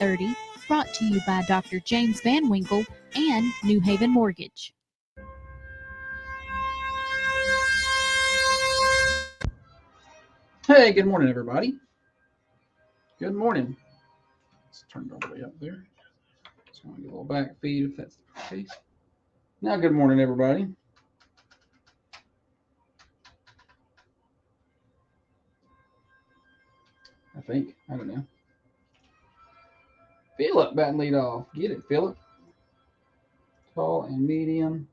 30, brought to you by Dr. James Van Winkle and New Haven Mortgage. Hey, good morning, everybody. Good morning. Let's turn it all the way up there. Just want to get a little back feed if that's the case. Now, good morning, everybody. I don't know. Philip batting lead off. Get it, Philip. Tall and medium.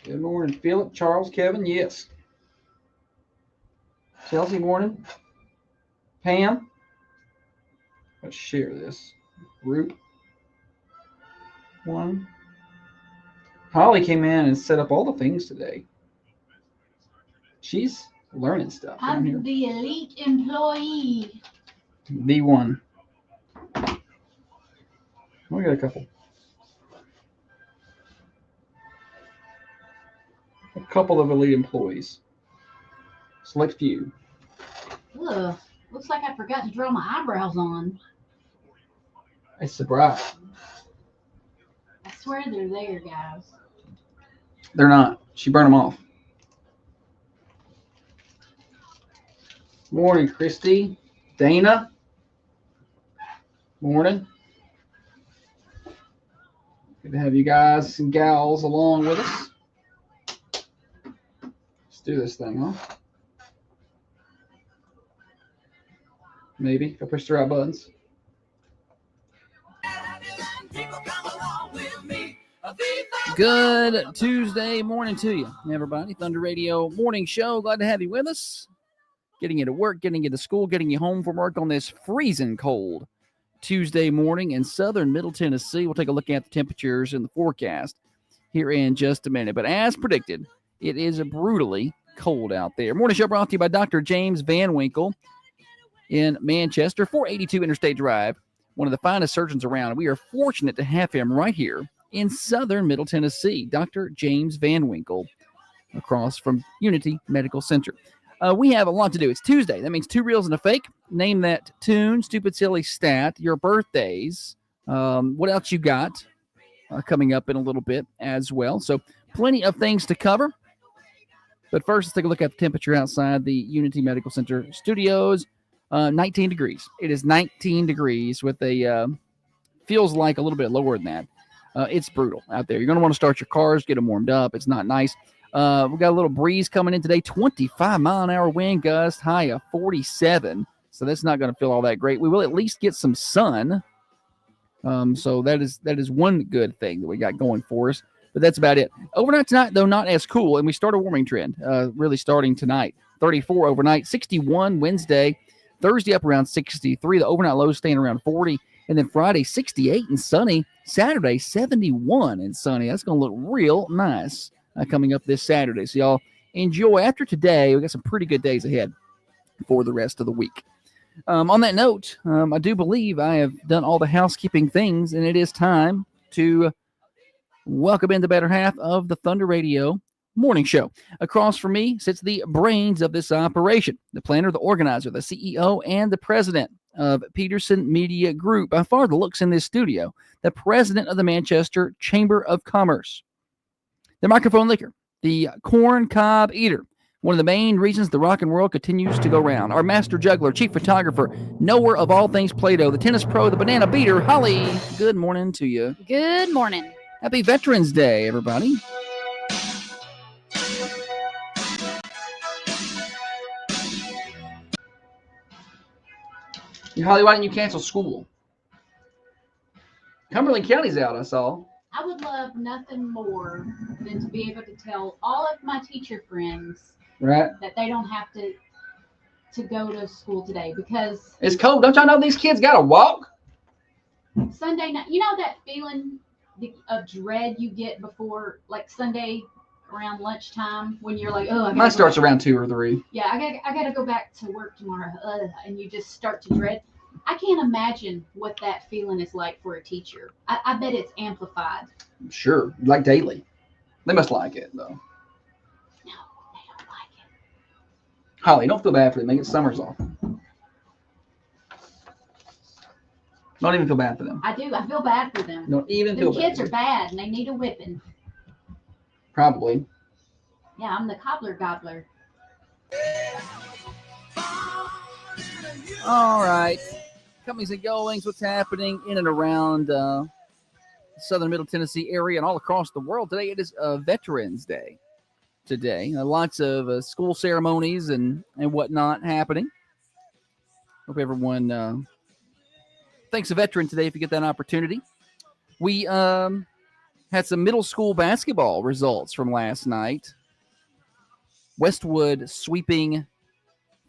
Good morning, Philip, Charles, Kevin. Yes. Chelsea, morning. Pam. Let's share this group. One. Holly came in and set up all the things today. She's learning stuff. I'm the elite employee. The one. We got a couple. A couple of elite employees. Select few. Ugh, looks like I forgot to draw my eyebrows on. It's surprise. I swear they're there, guys. They're not. She burned them off. Morning, Christy. Dana. Morning. Good to have you guys and gals along with us. Let's do this thing, huh? Maybe if I push the right buttons. Good Tuesday morning to you, everybody. Thunder Radio Morning Show. Glad to have you with us. Getting you to work, getting you to school, getting you home from work on this freezing cold Tuesday morning in southern Middle Tennessee. We'll take a look at the temperatures and the forecast here in just a minute. But as predicted, it is brutally cold out there. Morning Show brought to you by Dr. James Van Winkle in Manchester, 482 Interstate Drive, one of the finest surgeons around. We are fortunate to have him right here in southern Middle Tennessee, Dr. James Van Winkle, across from Unity Medical Center. We have a lot to do. It's Tuesday. That means two reels and a fake. Name that tune, stupid, silly stat, your birthdays. What else you got coming up in a little bit as well. So plenty of things to cover. But first, let's take a look at the temperature outside the Unity Medical Center studios. 19 degrees. It is 19 degrees with a, feels like a little bit lower than that. It's brutal out there. You're going to want to start your cars, get them warmed up. It's not nice. We got a little breeze coming in today, 25-mile-an-hour wind gust, high of 47. So that's not going to feel all that great. We will at least get some sun. So that is one good thing that we got going for us. But that's about it. Overnight tonight, though, not as cool. And we start a warming trend really starting tonight. 34 overnight, 61 Wednesday. Thursday up around 63. The overnight lows staying around 40. And then Friday, 68 and sunny. Saturday, 71 and sunny. That's going to look real nice coming up this Saturday. So y'all enjoy. After today, we got some pretty good days ahead for the rest of the week. On that note, I do believe I have done all the housekeeping things, and it is time to welcome in the better half of the Thunder Radio Morning Show. Across from me sits the brains of this operation, the planner, the organizer, the CEO, and the president of Peterson Media Group. By far the looks in this studio, the president of the Manchester Chamber of Commerce. The microphone licker, the corn cob eater, one of the main reasons the rock and world continues to go round. Our master juggler, chief photographer, knower of all things Play-Doh, the tennis pro, the banana beater, Holly. Good morning to you. Good morning. Happy Veterans Day, everybody. Holly, why didn't you cancel school? Cumberland County's out, I saw. I would love nothing more than to be able to tell all of my teacher friends Right. that they don't have to go to school today because It's cold. Don't y'all know these kids got to walk? Sunday night, you know that feeling of dread you get before, like Sunday around lunchtime when you're like, oh, Mine starts around 2 or 3. Yeah, I gotta go back to work tomorrow, and you just start to dread. I can't imagine what that feeling is like for a teacher. I bet it's amplified. Sure, like daily. They must like it, though. No, they don't like it. Holly, don't feel bad for them. They get summers off. Don't even feel bad for them. I do. I feel bad for them. Don't even The feel bad. kids for are them. bad and they need a whipping. Probably. Yeah, I'm the cobbler gobbler. All right. Comings and goings, what's happening in and around southern Middle Tennessee area and all across the world today. It is Veterans Day today. Lots of school ceremonies and whatnot happening. Hope everyone thanks a veteran today if you get that opportunity. We had some middle school basketball results from last night. Westwood sweeping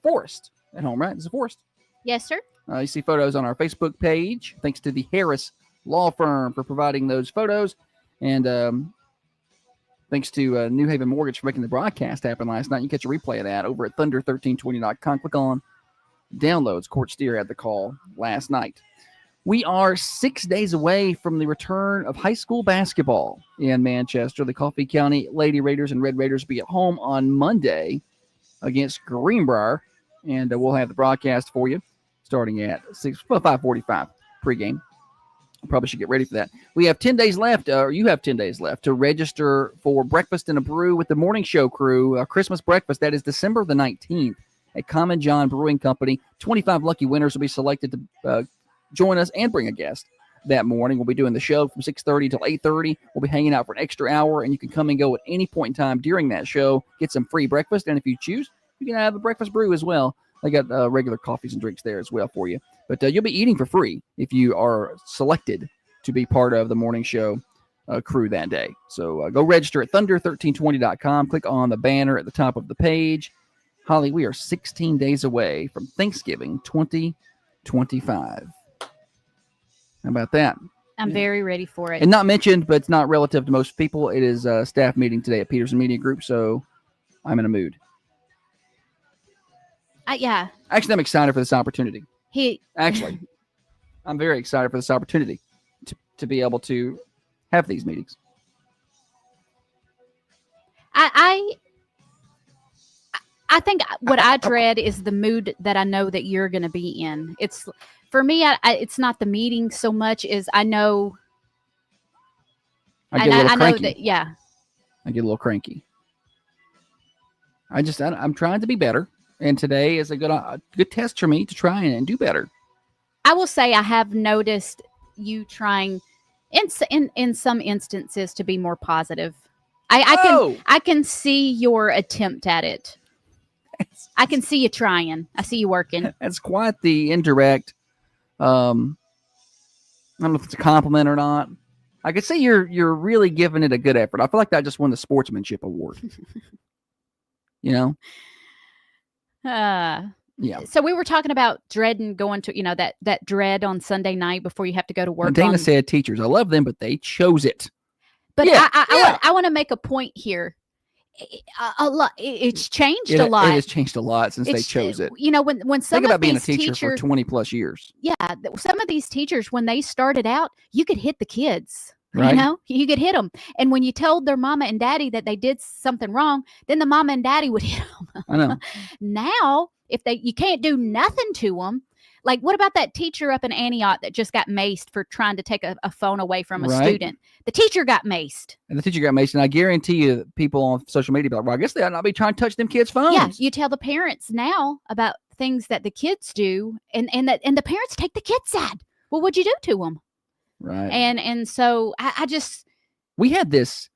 Forest at home, right? It's a Forest. Yes, sir. You see photos on our Facebook page. Thanks to the Harris Law Firm for providing those photos. And thanks to New Haven Mortgage for making the broadcast happen last night. You can catch a replay of that over at thunder1320.com. Click on downloads. Court Steer had the call last night. We are 6 days away from the return of high school basketball in Manchester. The Coffee County Lady Raiders and Red Raiders will be at home on Monday against Greenbrier. And we'll have the broadcast for you starting at 5:45 pregame. Probably should get ready for that. We have 10 days left, or you have 10 days left to register for Breakfast and a Brew with the Morning Show crew. Christmas breakfast, that is December the 19th at Common John Brewing Company. 25 lucky winners will be selected to join us and bring a guest that morning. We'll be doing the show from 6:30 till 8:30. We'll be hanging out for an extra hour, and you can come and go at any point in time during that show. Get some free breakfast, and if you choose, you can have a breakfast brew as well. They got regular coffees and drinks there as well for you. But you'll be eating for free if you are selected to be part of the morning show crew that day. So go register at thunder1320.com. Click on the banner at the top of the page. Holly, we are 16 days away from Thanksgiving 2025. How about that? I'm very ready for it. And not mentioned, but it's not relative to most people. It is a staff meeting today at Peterson Media Group, so I'm in a mood. Yeah. Actually, I'm excited for this opportunity. He I'm very excited for this opportunity to be able to have these meetings. I think what I dread is the mood that I know that you're going to be in. It's for me. It's not the meeting so much as I know. I get a little I know cranky. that. Yeah. I get a little cranky. I'm trying to be better, and today is a good test for me to try and do better. I will say I have noticed you trying in some instances to be more positive. I can see your attempt at it. I can see you trying. I see you working. That's quite the indirect. I don't know if it's a compliment or not. I could say you're really giving it a good effort. I feel like that just won the sportsmanship award. You know? Yeah. So we were talking about dreading going to, that dread on Sunday night before you have to go to work. Dana said teachers. I love them, but they chose it. But Yeah, I want to make a point here. A lot. It's changed a lot. It has changed a lot since they chose it. When some Think about of being a these teacher teachers, for 20 plus years. yeah, some of these teachers, when they started out, you could hit the kids. Right. You could hit them. And when you told their mama and daddy that they did something wrong, then the mama and daddy would hit them. I know. Now, if you can't do nothing to them, like what about that teacher up in Antioch that just got maced for trying to take a phone away from a Right. student? The teacher got maced. And the teacher got maced, and I guarantee you that people on social media be like, well, I guess they ought not be trying to touch them kids' phones. Yeah, you tell the parents now about things that the kids do, and the parents take the kids' side. Well, what'd you do to them? Right. And so I just We had this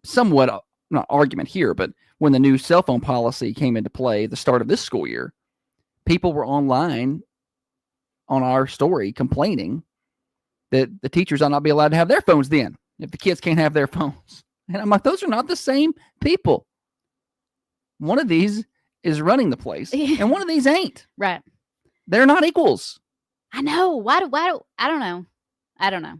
somewhat not argument here, but when the new cell phone policy came into play at the start of this school year, people were online on our story complaining that the teachers ought not be allowed to have their phones then if the kids can't have their phones. And I'm like, those are not the same people. One of these is running the place, and one of these ain't. right. They're not equals. I know. Why do I don't know. I don't know.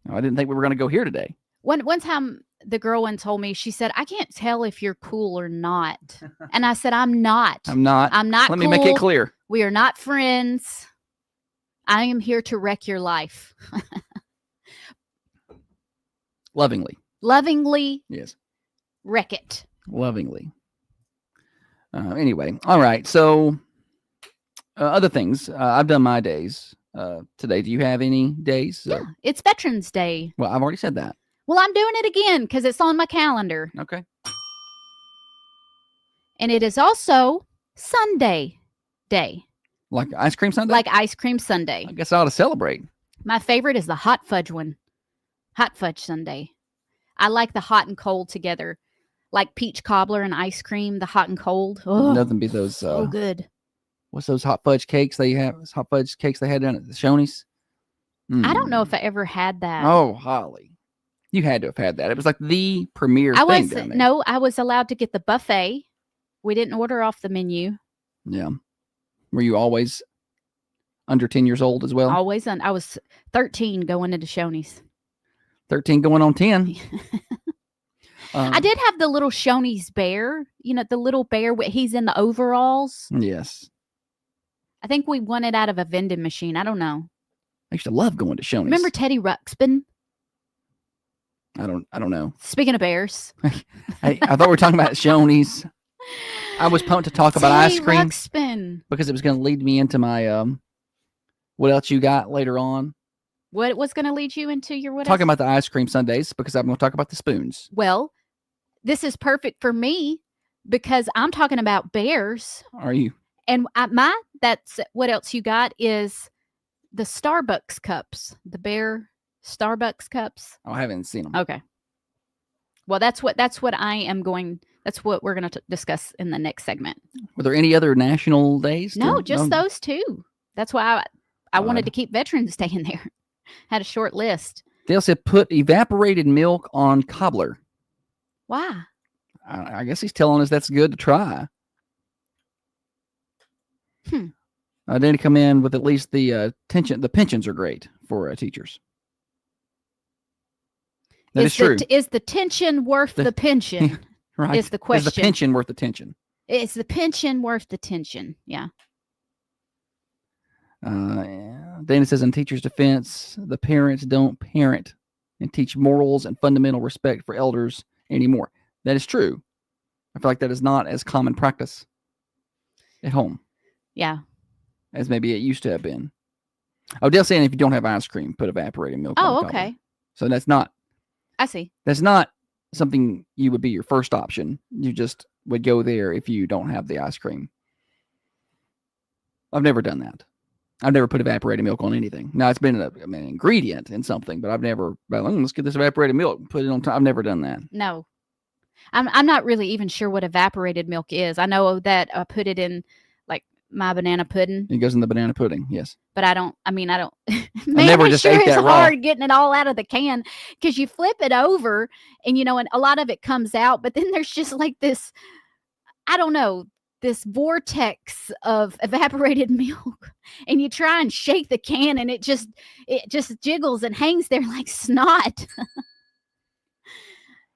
No, I didn't think we were going to go here today. One time the girl one told me, she said, I can't tell if you're cool or not. And I said, I'm not. I'm not. Let Let me make it clear. We are not friends. I am here to wreck your life. Lovingly. Lovingly Yes. wreck it. Lovingly. Anyway. All right. So Other things. I've done my days today. Do you have any days? Yeah, it's Veterans Day. Well, I've already said that. Well, I'm doing it again because it's on my calendar. Okay. And it is also Sunday Day. Like ice cream sundae? Like ice cream sundae. I guess I ought to celebrate. My favorite is the hot fudge one. Hot fudge sundae. I like the hot and cold together. Like peach cobbler and ice cream, the hot and cold. Oh, Nothing beat those. so good. What's those hot fudge cakes they have? Those hot fudge cakes they had down at the Shoney's? I don't know if I ever had that. Oh, Holly. You had to have had that. It was like the premier thing down there. No, I was allowed to get the buffet. We didn't order off the menu. Yeah. Were you always under 10 years old as well? Always. I was 13 going into Shoney's. 13 going on 10. I did have the little Shoney's bear. You know, the little bear. He's in the overalls. Yes. I think we won it out of a vending machine. I don't know. I used to love going to Shoney's. Remember Teddy Ruxpin? I don't know. Speaking of bears. I thought we were talking about Shoney's. I was pumped to talk about ice cream Ruxpin. because it was going to lead me into my what else you got later on. What was going to lead you into your what? Talking else? about the ice cream sundaes because I'm going to talk about the spoons. Well, this is perfect for me because I'm talking about bears. Are you? And that's what else you got is the Starbucks cups, the bear Starbucks cups. Oh, I haven't seen them. Okay. Well, that's what I am going. That's what we're going to discuss in the next segment. Were there any other national days? No, just those two. That's why I wanted Odd. to keep Veterans Day in there. Had a short list. Dale said put evaporated milk on cobbler. Why? I guess he's telling us that's good to try. I didn't come in with at least the tension. The pensions are great for teachers. That is true. Is the tension worth the pension? Right. Is the question. Is the pension worth the tension? Is the pension worth the tension? Yeah. Dana says, in teachers' defense, the parents don't parent and teach morals and fundamental respect for elders anymore. That is true. I feel like that is not as common practice at home. Yeah. As maybe it used to have been. Oh, Dale's saying if you don't have ice cream, put evaporated milk on Oh, top of it. okay. So that's not I see. something you would be your first option. You just would go there if you don't have the ice cream. I've never done that. I've never put evaporated milk on anything. Now it's been an ingredient in something, but I've never, let's get this evaporated milk and put it on top. I've never done that. No. I'm not really even sure what evaporated milk is. I know that I put it in like my banana pudding. It goes in the banana pudding. Yes. But I don't. Man, never it just sure ate is that raw. hard getting it all out of the can because you flip it over and and a lot of it comes out, but then there's just like this, I don't know, this vortex of evaporated milk, and you try and shake the can and it just jiggles and hangs there like snot.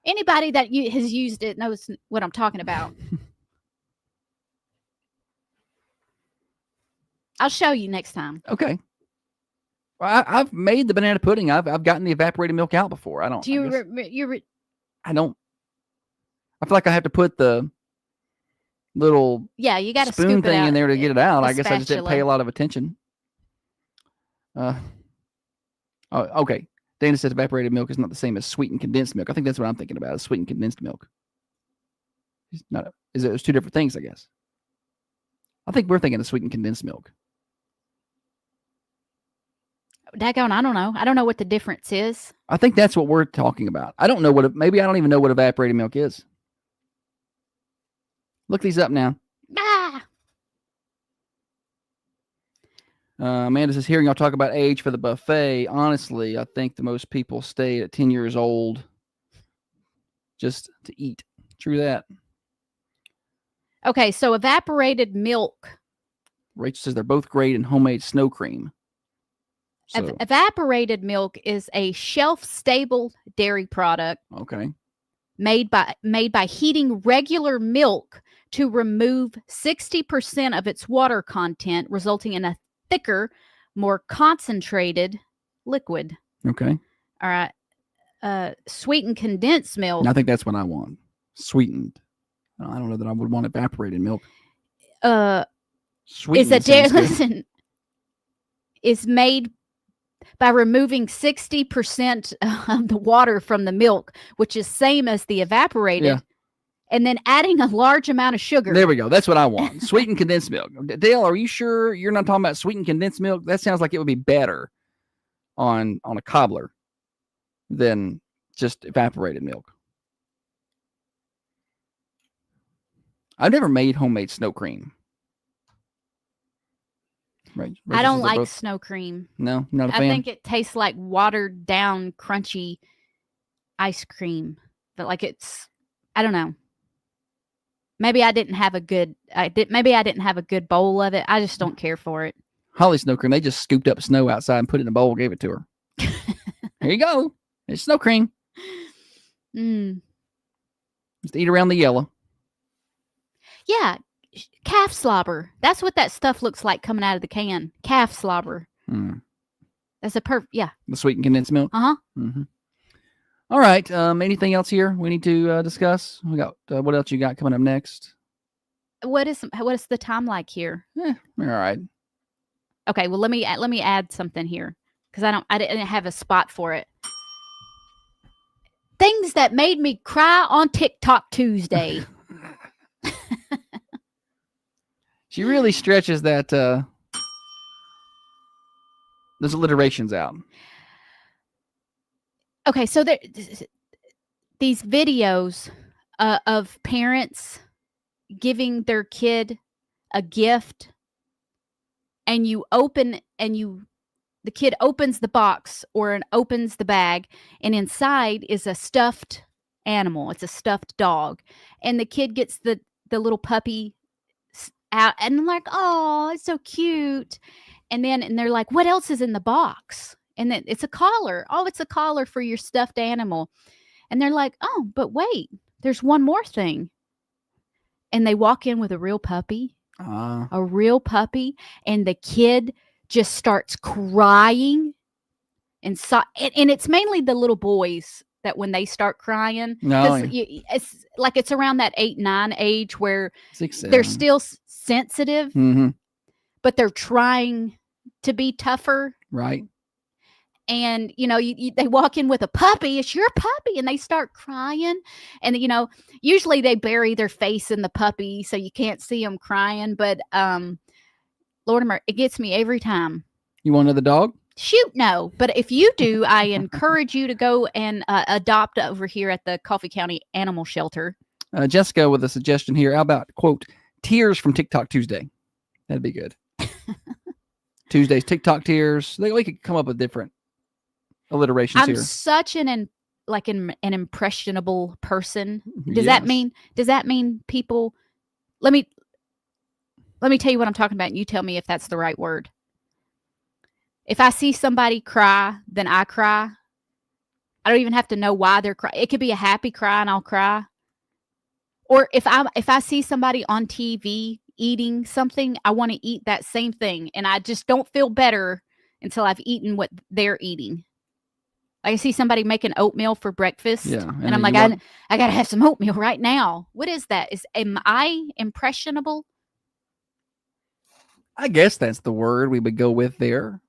Anybody that has used it knows what I'm talking about. I'll show you next time. Okay. Well, I've made the banana pudding. I've gotten the evaporated milk out before. I don't. Do you? I don't. I feel like I have to put the little Yeah, you got to spoon scoop it thing out. in there to get it out. the I guess I just didn't pay spatula. a lot of attention. Okay. Dana says evaporated milk is not the same as sweetened condensed milk. I think that's what I'm thinking about. Is sweetened condensed milk. It's not. It's two different things, I guess. I think we're thinking of sweetened condensed milk. Daggone, I don't know. I don't know what the difference is. I think that's what we're talking about. I don't know maybe I don't even know what evaporated milk is. Look these up now. Ah! Amanda says, hearing y'all talk about age for the buffet, honestly, I think the most people stay at 10 years old just to eat. True that. Okay, so evaporated milk. Rachel says they're both great in homemade snow cream. So, Evaporated milk is a shelf-stable dairy product okay. made by heating regular milk to remove 60% of its water content, resulting in a thicker, more concentrated liquid. Okay. All right. Sweetened condensed milk. I think that's what I want. Sweetened. I don't know that I would want evaporated milk. listen, is made by removing 60% of the water from the milk, which is same as the evaporated, and then adding a large amount of sugar. There we go. That's what I want. Sweetened condensed milk. Dale, are you sure you're not talking about sweetened condensed milk? That sounds like it would be better on a cobbler than just evaporated milk. I've never made homemade snow cream. Right. I don't like snow cream. No, not a fan. I think it tastes like watered down, crunchy ice cream. But like I don't know. Maybe I didn't have a good bowl of it. I just don't care for it. Holly snow cream, they just scooped up snow outside and put it in a bowl, gave it to her. Here you go. It's snow cream. Just eat around the yellow. Yeah. Calf slobber. That's what that stuff looks like coming out of the can. Calf slobber. That's the sweetened condensed milk. Mm-hmm. All right. Anything else here we need to discuss? We got what else you got coming up next? What is the time like here? All right. Okay. Well, let me add something here because I didn't have a spot for it. Things that made me cry on TikTok Tuesday. She really stretches that those alliterations out. Okay, so these videos of parents giving their kid a gift, and the kid opens the box or opens the bag, and inside is a stuffed animal. It's a stuffed dog, and the kid gets the little puppy out, and I'm like, oh, it's so cute. And they're like, what else is in the box? And then it's a collar. Oh, it's a collar for your stuffed animal. And they're like, oh, but wait, there's one more thing. And they walk in with a real puppy, and the kid just starts crying. And it's mainly the little boys that when they start crying, it's like it's around that 8-9 age where 6, they're still sensitive, but they're trying to be tougher. Right. And, they walk in with a puppy. It's your puppy. And they start crying. And, usually they bury their face in the puppy so you can't see them crying. But, Lord of mercy, it gets me every time. You want another dog? Shoot, no. But if you do, I encourage you to go and adopt over here at the Coffee County Animal Shelter. Jessica with a suggestion here. How about, quote, tears from TikTok Tuesday? That'd be good. Tuesday's TikTok tears. We could come up with different alliterations here. I'm such an impressionable person. Does that mean people? Let me tell you what I'm talking about, and you tell me if that's the right word. If I see somebody cry, then I cry. I don't even have to know why they're crying. It could be a happy cry, and I'll cry. Or if I see somebody on TV eating something, I want to eat that same thing, and I just don't feel better until I've eaten what they're eating. I see somebody making oatmeal for breakfast, and I'm like, I gotta have some oatmeal right now. What is that? Am I impressionable? I guess that's the word we would go with there.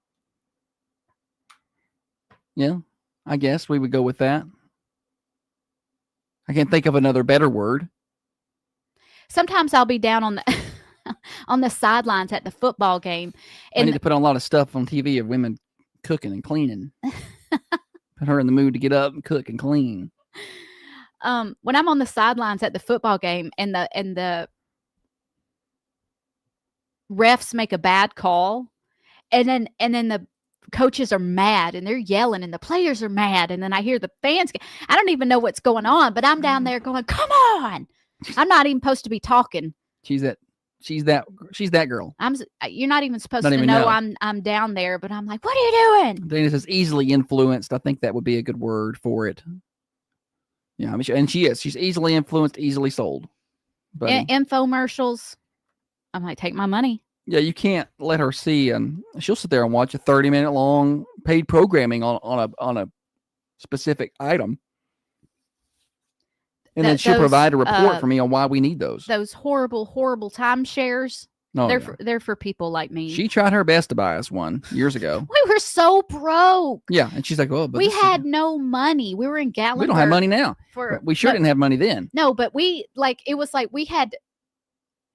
Yeah, I guess we would go with that. I can't think of another better word. Sometimes I'll be down on the on the sidelines at the football game. And I need to put on a lot of stuff on TV of women cooking and cleaning. Put her in the mood to get up and cook and clean. When I'm on the sidelines at the football game and the refs make a bad call, and then the coaches are mad and they're yelling and the players are mad, and then I hear the fans. I don't even know what's going on, but I'm down there going, "Come on!" I'm not even supposed to be talking. She's that girl. You're not even supposed to know I'm down there, but I'm like, "What are you doing?" Dana says easily influenced. I think that would be a good word for it. Yeah, I mean, and she is. She's easily influenced, easily sold. But infomercials, I'm like, take my money. Yeah, you can't let her see, and she'll sit there and watch a 30-minute long paid programming on a specific item, and then she'll provide a report for me on why we need those. Those horrible, horrible timeshares. Oh, They're for people like me. She tried her best to buy us one years ago. We were so broke. Yeah, and she's like, "Oh, but we had no money. We were in Gatlinburg. We don't have money now. We sure didn't have money then. No, but it was like we had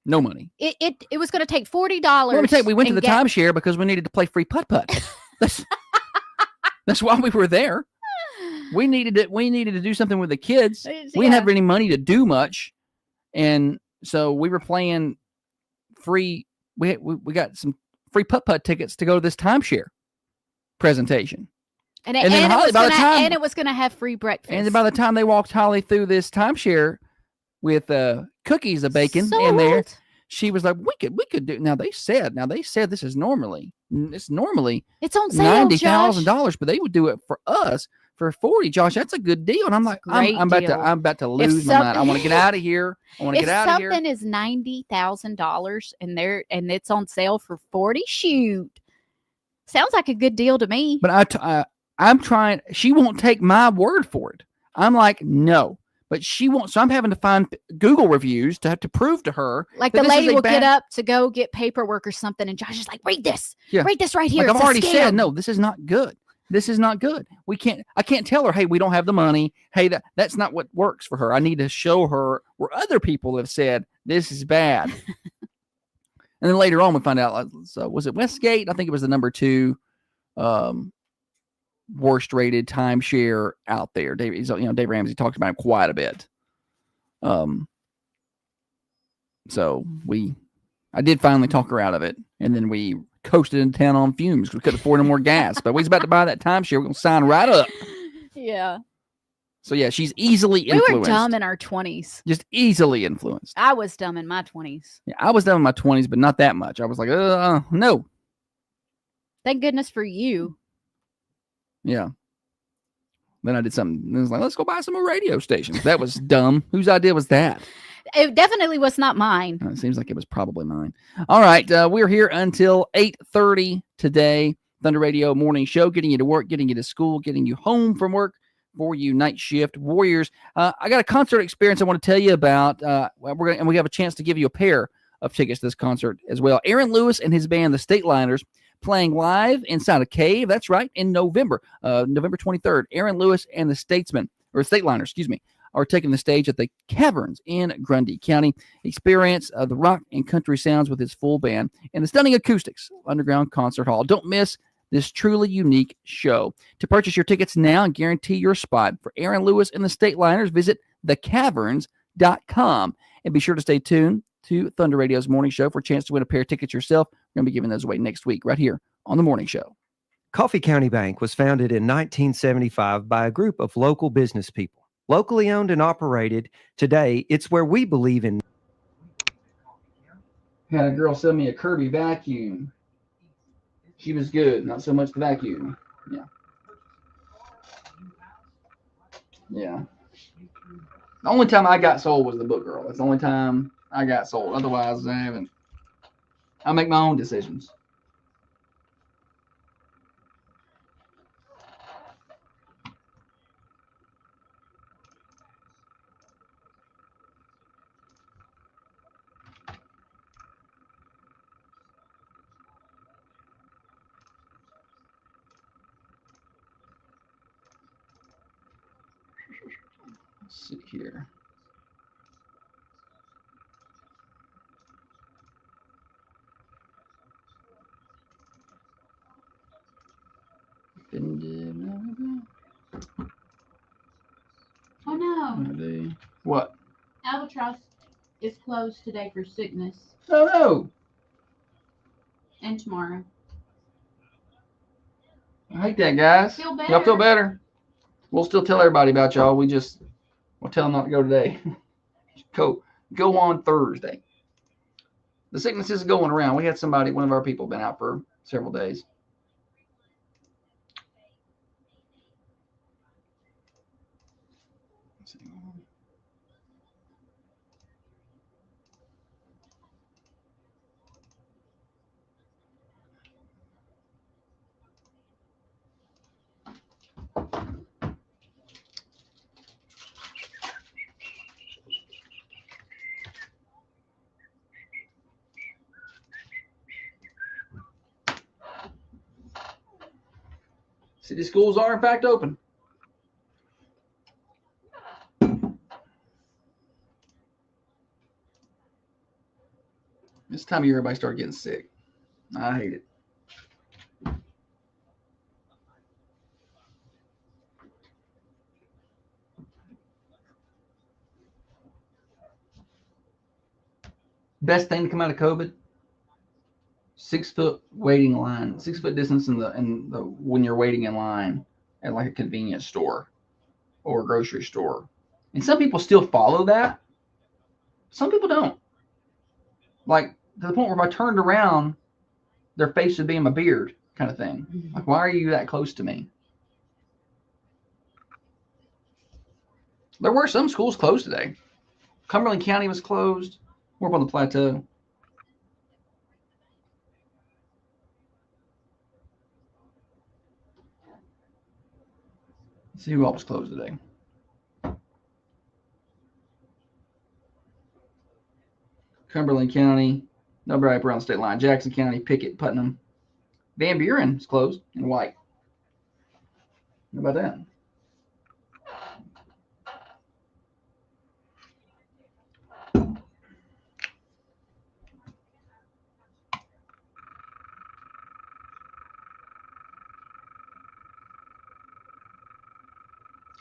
no money. It was going to take $40. Let me tell you, we went to the timeshare because we needed to play free putt-putt. That's why we were there. We needed it. We needed to do something with the kids. We didn't have any money to do much, and so we were playing free. We got some free putt-putt tickets to go to this timeshare presentation. And then Holly, it was going to have free breakfast. And then by the time they walked Holly through this timeshare with cookies of bacon in there, she was like, "We could do." Now they said this is normally it's on sale, $90,000, but they would do it for us for $40. Josh, that's a good deal. And I'm like, I'm about to lose my mind. I want to get out of here. If something is $90,000 and it's on sale for $40, shoot, sounds like a good deal to me. But I'm trying. She won't take my word for it. I'm like, no. But she won't. So I'm having to find Google reviews to prove to her. Like the lady will get up to go get paperwork or something, and Josh is like, "Read this. Yeah. Read this right here." Like I've already said, no, this is not good. This is not good. I can't tell her, hey, we don't have the money. Hey, that's not what works for her. I need to show her where other people have said this is bad. And then later on, we find out. So was it Westgate? I think it was the number 2. Worst rated timeshare out there. Dave Ramsey talked about him quite a bit. So I did finally talk her out of it, and then we coasted into town on fumes. We couldn't afford any more gas, but we was about to buy that timeshare. We're gonna sign right up. Yeah. So yeah, she's easily influenced. We were dumb in our 20s. Just easily influenced. I was dumb in my 20s. Yeah, I was dumb in my 20s, but not that much. I was like, no. Thank goodness for you. Yeah. Then I did something. It was like, let's go buy some more radio stations. That was dumb. Whose idea was that? It definitely was not mine. It seems like it was probably mine. All right. We're here until 8:30 today. Thunder Radio Morning Show, getting you to work, getting you to school, getting you home from work for you night shift warriors. I got a concert experience I want to tell you about. And we have a chance to give you a pair of tickets to this concert as well. Aaron Lewis and his band, the Stateliners, playing live inside a cave. That's right, in November 23rd. Aaron Lewis and the Stateliners, are taking the stage at the Caverns in Grundy County. Experience the rock and country sounds with his full band and the stunning acoustics Underground Concert Hall. Don't miss this truly unique show. To purchase your tickets now and guarantee your spot for Aaron Lewis and the Stateliners, visit thecaverns.com and be sure to stay tuned to Thunder Radio's Morning Show for a chance to win a pair of tickets yourself. We're going to be giving those away next week right here on the Morning Show. Coffee County Bank was founded in 1975 by a group of local business people. Locally owned and operated, today it's where we believe in. Had a girl send me a Kirby vacuum. She was good, not so much the vacuum. Yeah. The only time I got sold was the book girl. That's the only time I got sold. Otherwise, I haven't. I make my own decisions. Let's see here. Oh no. What? Albatross is closed today for sickness. Oh no. And tomorrow. I hate that, guys. Feel better. Y'all feel better? We'll still tell everybody about y'all. We'll tell them not to go today. Go on Thursday. The sickness is going around. We had one of our people been out for several days. City schools are, in fact, open. This time of year, everybody started getting sick. I hate it. Best thing to come out of COVID: 6 foot waiting line, 6 foot distance in the when you're waiting in line at like a convenience store or a grocery store. And some people still follow that. Some people don't. Like to the point where if I turned around, their face would be in my beard, kind of thing. Like, why are you that close to me? There were some schools closed today. Cumberland County was closed. We're up on the plateau. Let's see who else was closed today. Cumberland County, nobody up around the state line. Jackson County, Pickett, Putnam. Van Buren is closed in white. How about that?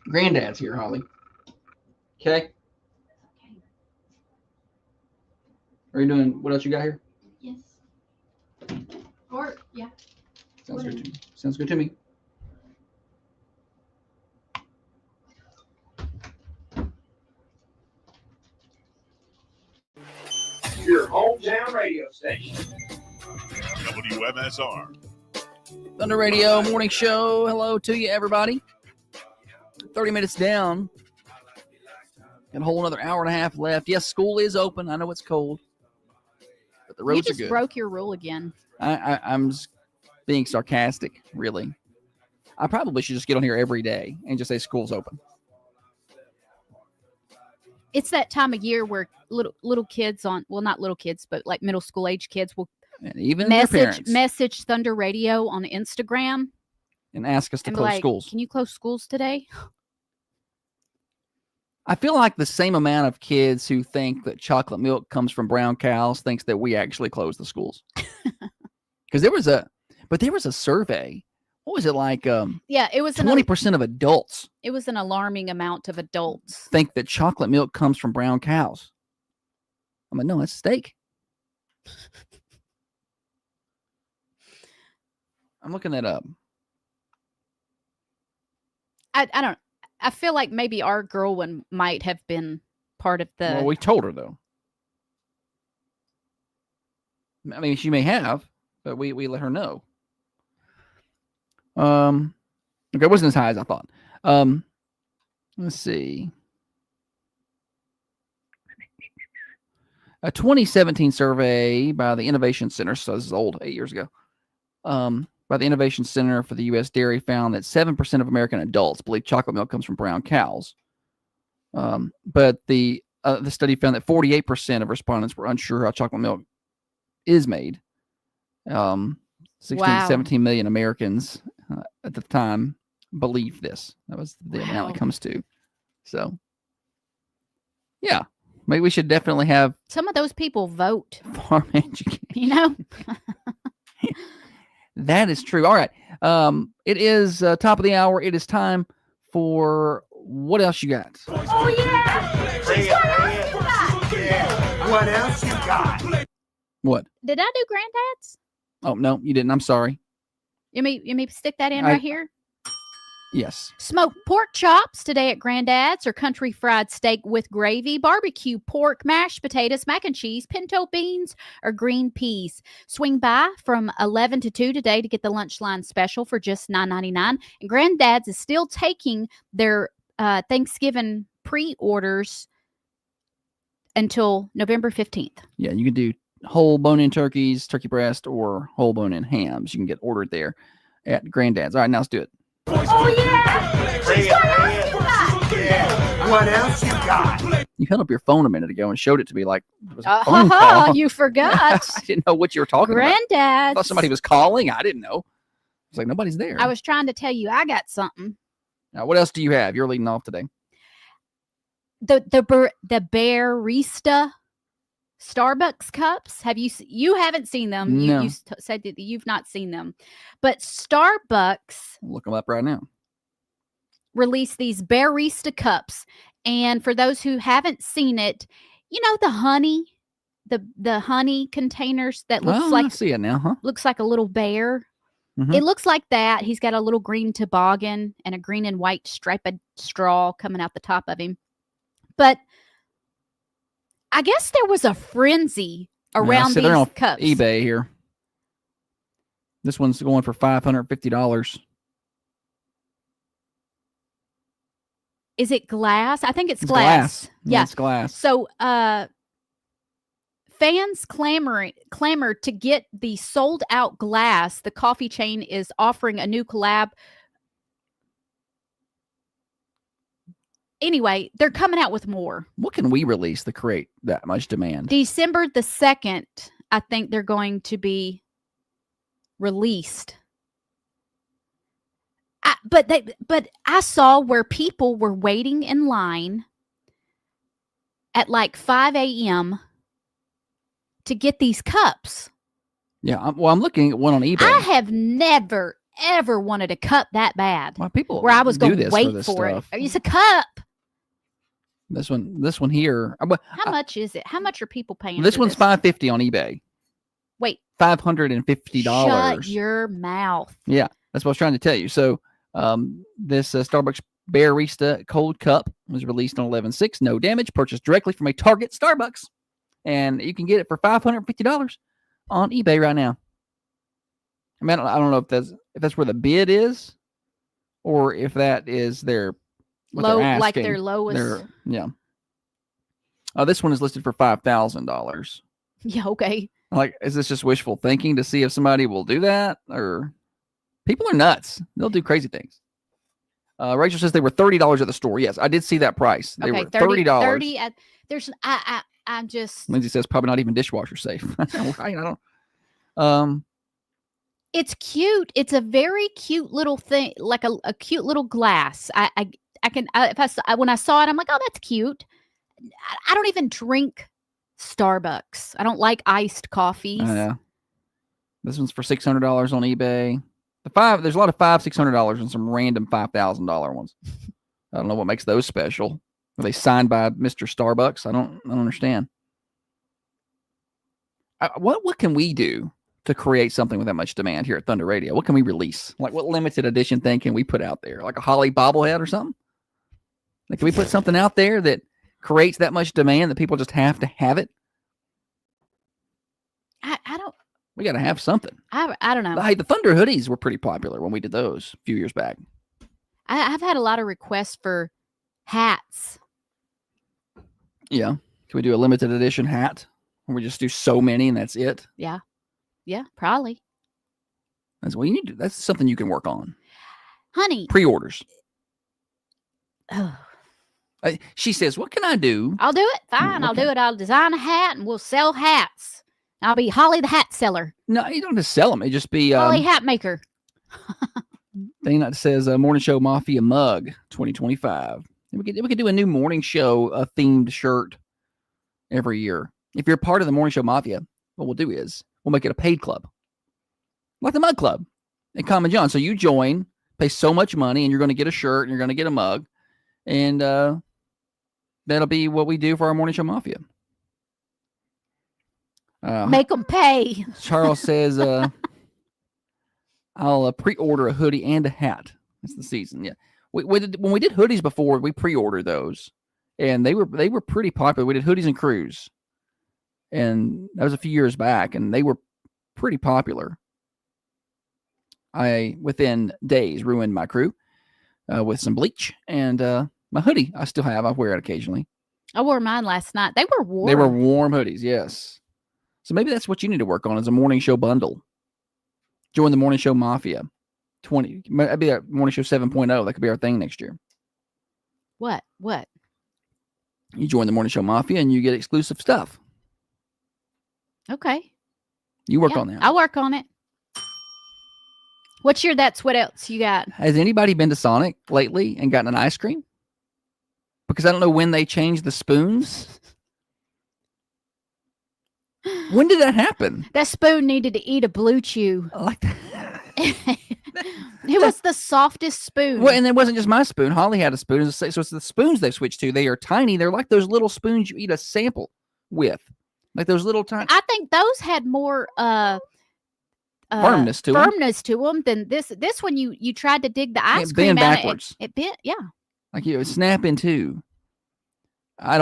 Granddad's here, Holly. Okay. Are you doing what else you got here? Yes. Or yeah. Sounds good to me. Sounds good to me. Your hometown radio station. WMSR. Thunder Radio Morning Show. Hello to you, everybody. 30 minutes down. Got a whole another hour and a half left. Yes, school is open. I know it's cold, but the roads You just are good. broke your rule again. I'm just being sarcastic, really. I probably should just get on here every day and just say school's open. It's that time of year where little kids not little kids, but like middle school age kids will And even their parents. message Thunder Radio on Instagram And ask us to and be close like, schools. "Can you close schools today?" I feel like the same amount of kids who think that chocolate milk comes from brown cows thinks that we actually close the schools. Because there was a survey. What was it like? Yeah, it was 20% of adults it was an alarming amount of adults. think that chocolate milk comes from brown cows. I'm like, no, that's steak. I'm looking that up. I don't. I feel like maybe our girl one might have been part of the. Well, we told her though. I mean, she may have, but we let her know. Okay, it wasn't as high as I thought. Let's see. A 2017 survey by the Innovation Center, so this is old, 8 years ago, by the Innovation Center for the U.S. Dairy found that 7% of American adults believe chocolate milk comes from brown cows. But the study found that 48% of respondents were unsure how chocolate milk is made. 16 to 17 million Americans at the time believe this. That was the amount it comes to. So, yeah, maybe we should definitely have Some of those people vote. farm education. You know. That is true. All right. It is top of the hour. It is time for what else you got? Oh, yeah. What else you got? What? Did I do Granddad's? Oh, no, you didn't. I'm sorry. You may stick that in I- right here. Yes. Smoked pork chops today at Granddad's, or country fried steak with gravy, barbecue pork, mashed potatoes, mac and cheese, pinto beans, or green peas. Swing by from 11 to 2 today to get the lunch line special for just $9.99. And Granddad's is still taking their Thanksgiving pre-orders until November 15th. Yeah, you can do whole bone-in turkeys, turkey breast, or whole bone-in hams. You can get ordered there at Granddad's. All right, now let's do it. Oh, yeah. What else you got? You held up your phone a minute ago and showed it to me like it was a phone call. You forgot. I didn't know what you were talking about. I Granddad's. thought somebody was calling. I didn't know. It's like nobody's there. I was trying to tell you I got something. Now, what else do you have? You're leading off today. The Barista Starbucks cups. You haven't seen them? No. You said that you've not seen them, but Starbucks Look them up right now. released these Barista cups, and for those who haven't seen it, you know the honey, the honey containers that looks I like see it now, huh? looks like a little bear. Mhm. It looks like that. He's got a little green toboggan and a green and white striped straw coming out the top of him. But I guess there was a frenzy around see, they're these on cups. eBay here. This one's going for $550. Is it glass? I think it's It's glass. Yeah. It's glass. So fans clamored to get the sold out glass. The coffee chain is offering a new collab. Anyway, they're coming out with more. What can we release to create that much demand? December the 2nd, I think they're going to be released. But I saw where people were waiting in line at like 5 a.m. to get these cups. Yeah, I'm looking at one on eBay. I have never, ever wanted a cup that bad Why people where I was do going to this wait this for stuff. it. It's a cup. This one here. How much is it? How much are people paying? This for one's $550 on eBay. Wait, $550. shut your mouth. Yeah, that's what I was trying to tell you. So, this Starbucks Barista cold cup was released on 11/6. No damage. Purchased directly from a Target Starbucks, and you can get it for $550 on eBay right now. I mean, I don't know if that's where the bid is, or if that is their what Low, they're like asking. their lowest. Yeah. This one is listed for $5,000. Yeah, okay. Like, is this just wishful thinking to see if somebody will do that? Or people are nuts. They'll do crazy things. Rachel says they were $30 at the store. Yes, I did see that price. They Okay, were $30. 30 at there's I'm just Lindsay says probably not even dishwasher safe. I don't. it's cute. It's a very cute little thing, like a cute little glass. When I saw it, I'm like, oh, that's cute. I don't even drink Starbucks. I don't like iced coffees. This one's for $600 on eBay. There's a lot of $600 and some random $5,000 ones. I don't know what makes those special. Are they signed by Mr. Starbucks? I don't understand. What can we do to create something with that much demand here at Thunder Radio? What can we release? Like, what limited edition thing can we put out there? Like a Holly bobblehead or something? Like, can we put something out there that creates that much demand that people just have to have it? I don't. We got to have something. I don't know. Hey, the Thunder hoodies were pretty popular when we did those a few years back. I've had a lot of requests for hats. Yeah. Can we do a limited edition hat? Or we just do so many and that's it? Yeah, probably. That's what you need to, that's something you can work on. Honey. Pre-orders. Oh, She says, what can I do? I'll do it. Fine, I'll do it. I'll design a hat and we'll sell hats. I'll be Holly the hat seller. No, you don't have to sell them. It just be Holly hat maker. Dana says Morning Show Mafia mug 2025. We could do a new morning show themed shirt every year. If you're part of the Morning Show Mafia, what we'll do is we'll make it a paid club, like the Mug Club at Common John. So you join, pay so much money, and you're going to get a shirt and you're going to get a mug, and that'll be what we do for our Morning Show Mafia. Make them pay. Charles says, I'll pre-order a hoodie and a hat. It's the season. Yeah. When we did hoodies before, we pre-ordered those, and they were pretty popular. We did hoodies and crews, and that was a few years back, and they were pretty popular. I, within days, ruined my crew with some bleach, and my hoodie I still have. I wear it occasionally. I wore mine last night. They were warm. They were warm hoodies, yes. So maybe that's what you need to work on is a morning show bundle. Join the Morning Show Mafia. That'd be that Morning Show 7.0. That could be our thing next year. What? You join the Morning Show Mafia and you get exclusive stuff. Okay. You work on that. I'll work on it. What's your that's what else you got? Has anybody been to Sonic lately and gotten an ice cream? Because I don't know when they changed the spoons. When did that happen? That spoon needed to eat a Blue Chew. I like that. It was the softest spoon. Well, and it wasn't just my spoon. Holly had a spoon. So it's the spoons they've switched to. They are tiny. They're like those little spoons you eat a sample with. Like those little tiny. I think those had more Firmness to 'em. firmness to them than this. This one you tried to dig the ice It cream bent out. backwards. It bent, yeah. Like you snap in two. I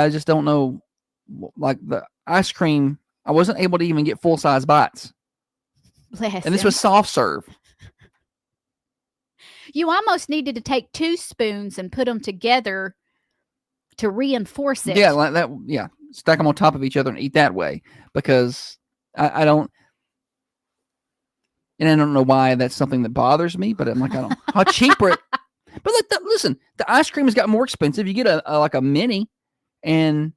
just don't know. Like the ice cream, I wasn't able to even get full size bites. Bless And this him. was soft serve. You almost needed to take 2 spoons and put them together to reinforce it. Yeah, like that. Yeah, stack them on top of each other and eat that way because I don't. And I don't know why that's something that bothers me, but I'm like, I don't. How cheaper it. But listen, the ice cream has got more expensive. You get a like a mini, and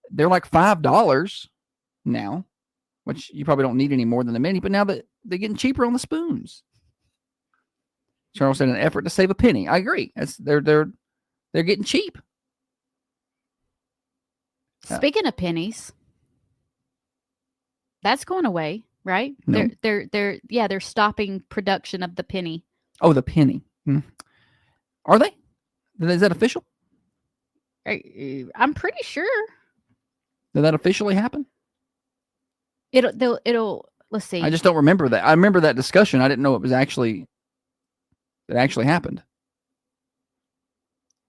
they're like $5 now, which you probably don't need any more than a mini. But now that they're getting cheaper on the spoons. Charles said, an effort to save a penny. I agree. They're getting cheap. Speaking of pennies, that's going away, right? No. They're stopping production of the penny. Oh, the penny. Are they? Is that official? I'm pretty sure Did that officially happen? it'll let's see. I just don't remember that. I remember that discussion. I didn't know it actually happened.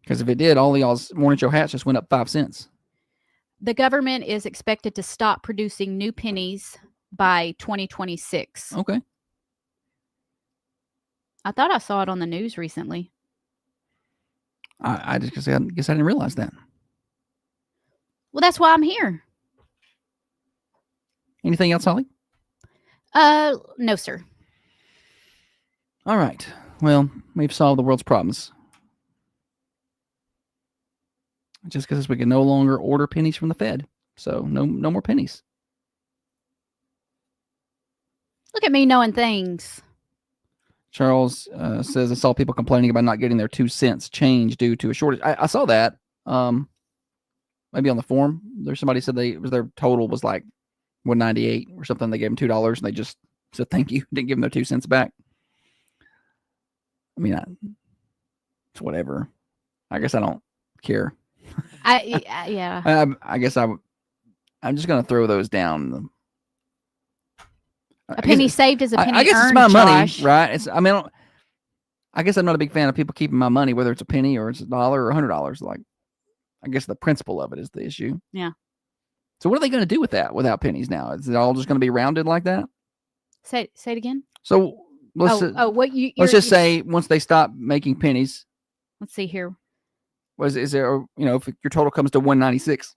Because if it did, all of y'all's morning show hats just went up 5 cents. The government is expected to stop producing new pennies by 2026. Okay. I thought I saw it on the news recently. I just guess I didn't realize that. Well, that's why I'm here. Anything else, Holly? No, sir. All right. Well, we've solved the world's problems. Just because we can no longer order pennies from the Fed. So no more pennies. Look at me knowing things. Charles says, I saw people complaining about not getting their 2 cents change due to a shortage. I saw that. Maybe on the forum. There's somebody said their total was like $1.98 or something. They gave them $2 and they just said thank you. Didn't give them their 2 cents back. I mean, it's whatever. I guess I don't care. Yeah. I guess I'm just gonna throw those down. A penny saved is a penny I guess earned, it's my money, Josh. right? I guess I'm not a big fan of people keeping my money, whether it's a penny or it's $1 or $100. Like, I guess the principle of it is the issue. Yeah. So what are they going to do with that without pennies now? Is it all just going to be rounded like that? Say it again. So let's just say once they stop making pennies, let's see here. is there, if your total comes to 196,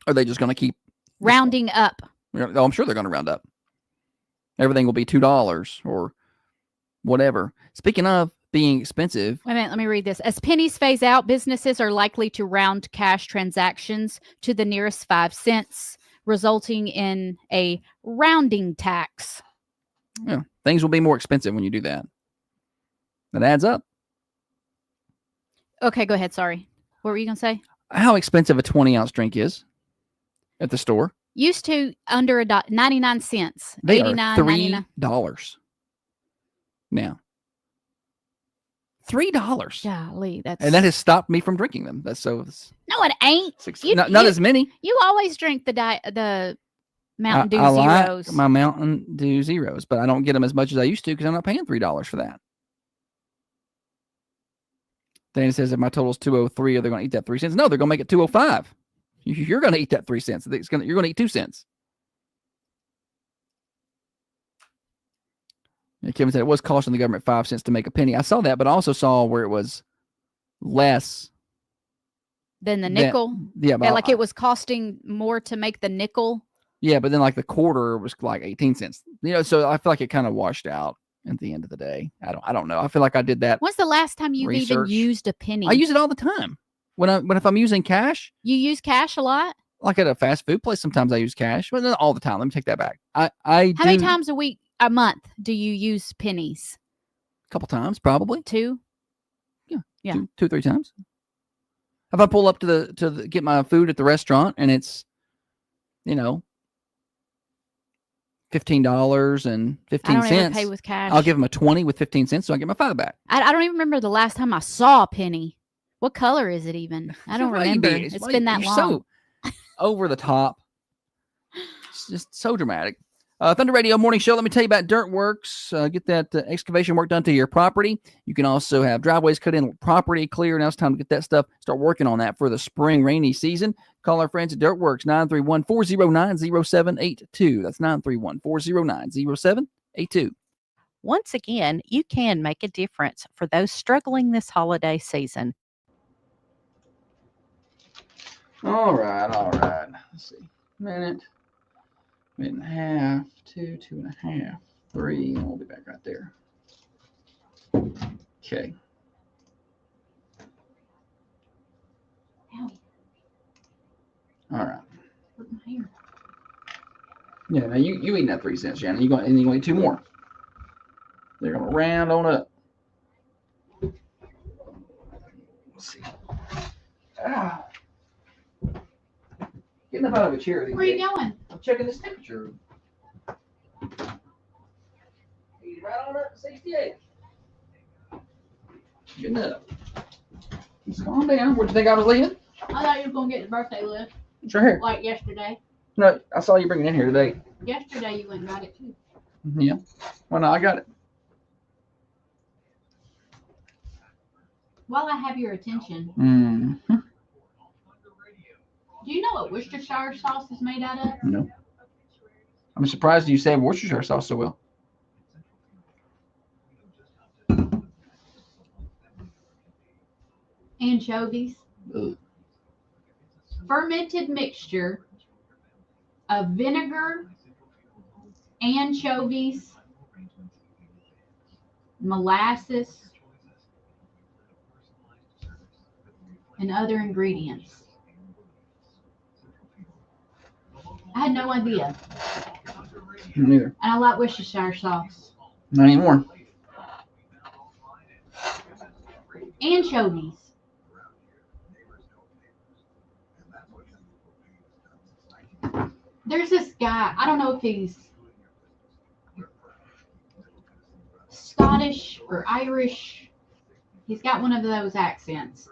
are they just going to keep Rounding up. I'm sure they're going to round up. Everything will be $2 or whatever. Speaking of being expensive. Wait a minute, let me read this. As pennies phase out, businesses are likely to round cash transactions to the nearest 5 cents, resulting in a rounding tax. Yeah, things will be more expensive when you do that. That adds up. Okay, go ahead. Sorry. What were you going to say? How expensive a 20-ounce drink is at the store? Used to under 99 cents. They 89, are $3 $3 now. $3. Golly, that's And that has stopped me from drinking them. That's so. no, it ain't. Not as many. You always drink the Mountain Dew I Zeros. like my Mountain Dew Zeros, but I don't get them as much as I used to because I'm not paying $3 for that. Danny says if my total's 203, are they going to eat that 3 cents? No, they're going to make it 205. You're going to eat that 3 cents. You're going to eat 2 cents. Yeah, Kevin said it was costing the government 5 cents to make a penny. I saw that, but I also saw where it was less than the nickel. Yeah, but like it was costing more to make the nickel. Yeah, but then like the quarter was like 18 cents. So I feel like it kind of washed out at the end of the day. I don't know. I feel like I did that. When's the last time you've even research. used a penny? I use it all the time. If I'm using cash. You use cash a lot? Like at a fast food place, sometimes I use cash. Well, not all the time. Let me take that back. How many times a week? a month do you use pennies? A couple times, probably. 2? Yeah. 2 or 3 times. If I pull up to get my food at the restaurant and it's, $15 and 15 I don't ever cents, pay with cash. I'll give them a 20 with 15 cents, so I get my $5 back. I don't even remember the last time I saw a penny. What color is it even? I don't remember. It's been that long. So over the top. It's just so dramatic. Thunder Radio Morning Show. Let me tell you about Dirtworks. Get that excavation work done to your property. You can also have driveways cut in, property clear. Now it's time to get that stuff. Start working on that for the spring rainy season. Call our friends at Dirtworks, 931-409-0782. That's 931-409-0782. Once again, you can make a difference for those struggling this holiday season. All right. Let's see. Minute and a half, 2, 2.5, 3, and we'll be back right there. Okay. All right. Yeah, now you eating that 3 cents, Shannon. You're going to eat 2 more. They're going to round on up. Let's see. Ah. Getting up out of a chair. Where are you going? I'm checking this temperature. He's right on up to 68. Getting up. Just calm down. Where'd you think I was leaving? I thought you were going to get the birthday list It's right here. like yesterday. No, I saw you bring it in here today. Yesterday you went and got it too. Yeah. Well, no, I got it. While I have your attention, Mm-hmm. do you know what Worcestershire sauce is made out of? No. I'm surprised you say Worcestershire sauce so well. Anchovies. Ugh. Fermented mixture of vinegar, anchovies, molasses, and other ingredients. I had no idea. Neither. And I like Worcestershire sauce. Not anymore. Anchovies. There's this guy, I don't know if he's Scottish or Irish. He's got one of those accents.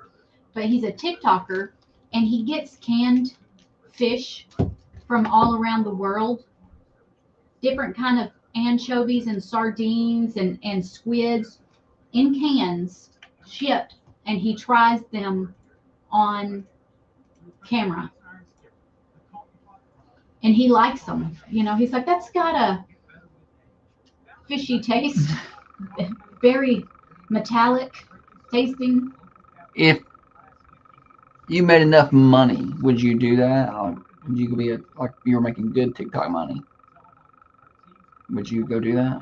But he's a TikToker and he gets canned fish from all around the world. Different kind of anchovies and sardines and squids in cans shipped, and he tries them on camera. And he likes them. He's like, that's got a fishy taste. Very metallic tasting. If you made enough money, would you do that? Would you be like you were making good TikTok money? Would you go do that?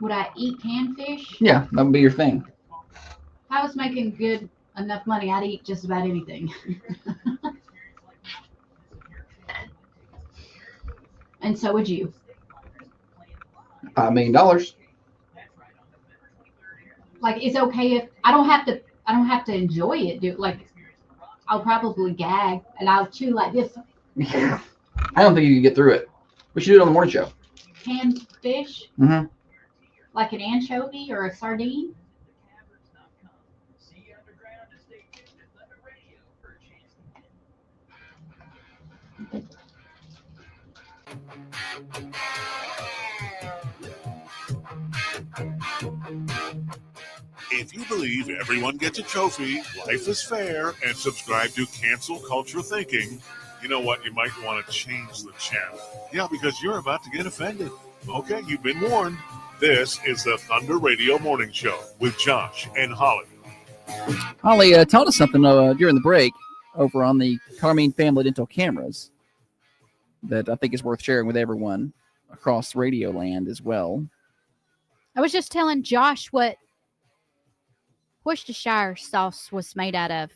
Would I eat canned fish? Yeah, that would be your thing. If I was making good enough money, I'd eat just about anything. And so would you. $5 million. Like, it's okay if I don't have to enjoy it. I'll probably gag and I'll chew like this. I don't think you could get through it. We should do it on the morning show. Canned fish, Mm-hmm. like an anchovy or a sardine. If you believe everyone gets a trophy, life is fair, and subscribe to Cancel Culture Thinking, you know what? You might want to change the channel. Yeah, because you're about to get offended. Okay, you've been warned. This is the Thunder Radio Morning Show with Josh and Holly. Holly told us something during the break over on the Carmine Family Dental cameras that I think is worth sharing with everyone across Radio Land as well. I was just telling Josh what Worcestershire sauce was made out of.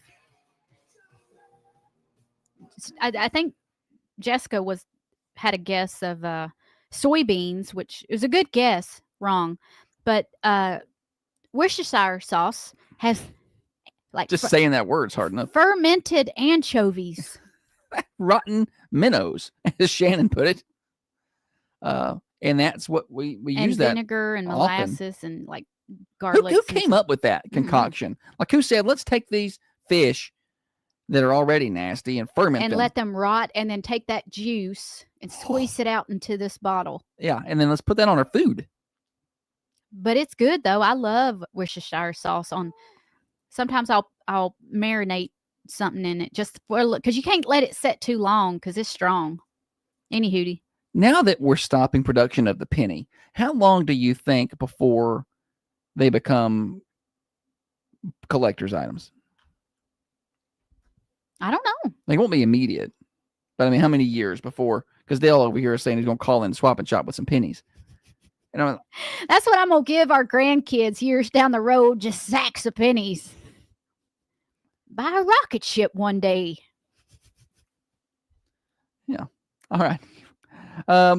I think Jessica was had a guess of soybeans, which is a good guess. Wrong, but Worcestershire sauce has like Just saying that word's hard enough. fermented anchovies. Rotten minnows, as Shannon put it. And that's what we and use that. vinegar and often. molasses and like Who, garlic. who came up with that concoction? Like who said, let's take these fish that are already nasty and ferment and them. let them rot, and then take that juice and squeeze it out into this bottle. Yeah, and then let's put that on our food. But it's good though. I love Worcestershire sauce on. Sometimes I'll marinate something in it just for because you can't let it set too long because it's strong. Any hootie. Now that we're stopping production of the penny, how long do you think before they become collector's items? I don't know. Like, it won't be immediate, but I mean, how many years before? Because Dale over here is saying he's going to call in and swap and shop with some pennies. And I'm, That's what I'm gonna give our grandkids years down the road. Just sacks of pennies. Buy a rocket ship one day. all right.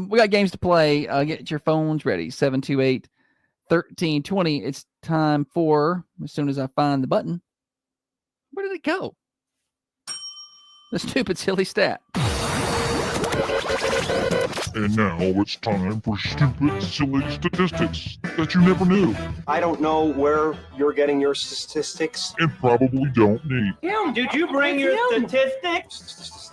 We got games to play. Get your phones ready. 728-1320. It's time for, as soon as I find the button, where did it go? The stupid, silly stat. And now it's time for stupid, silly statistics that you never knew I don't know where you're getting your statistics. and probably don't need. Tim, did you bring your statistics?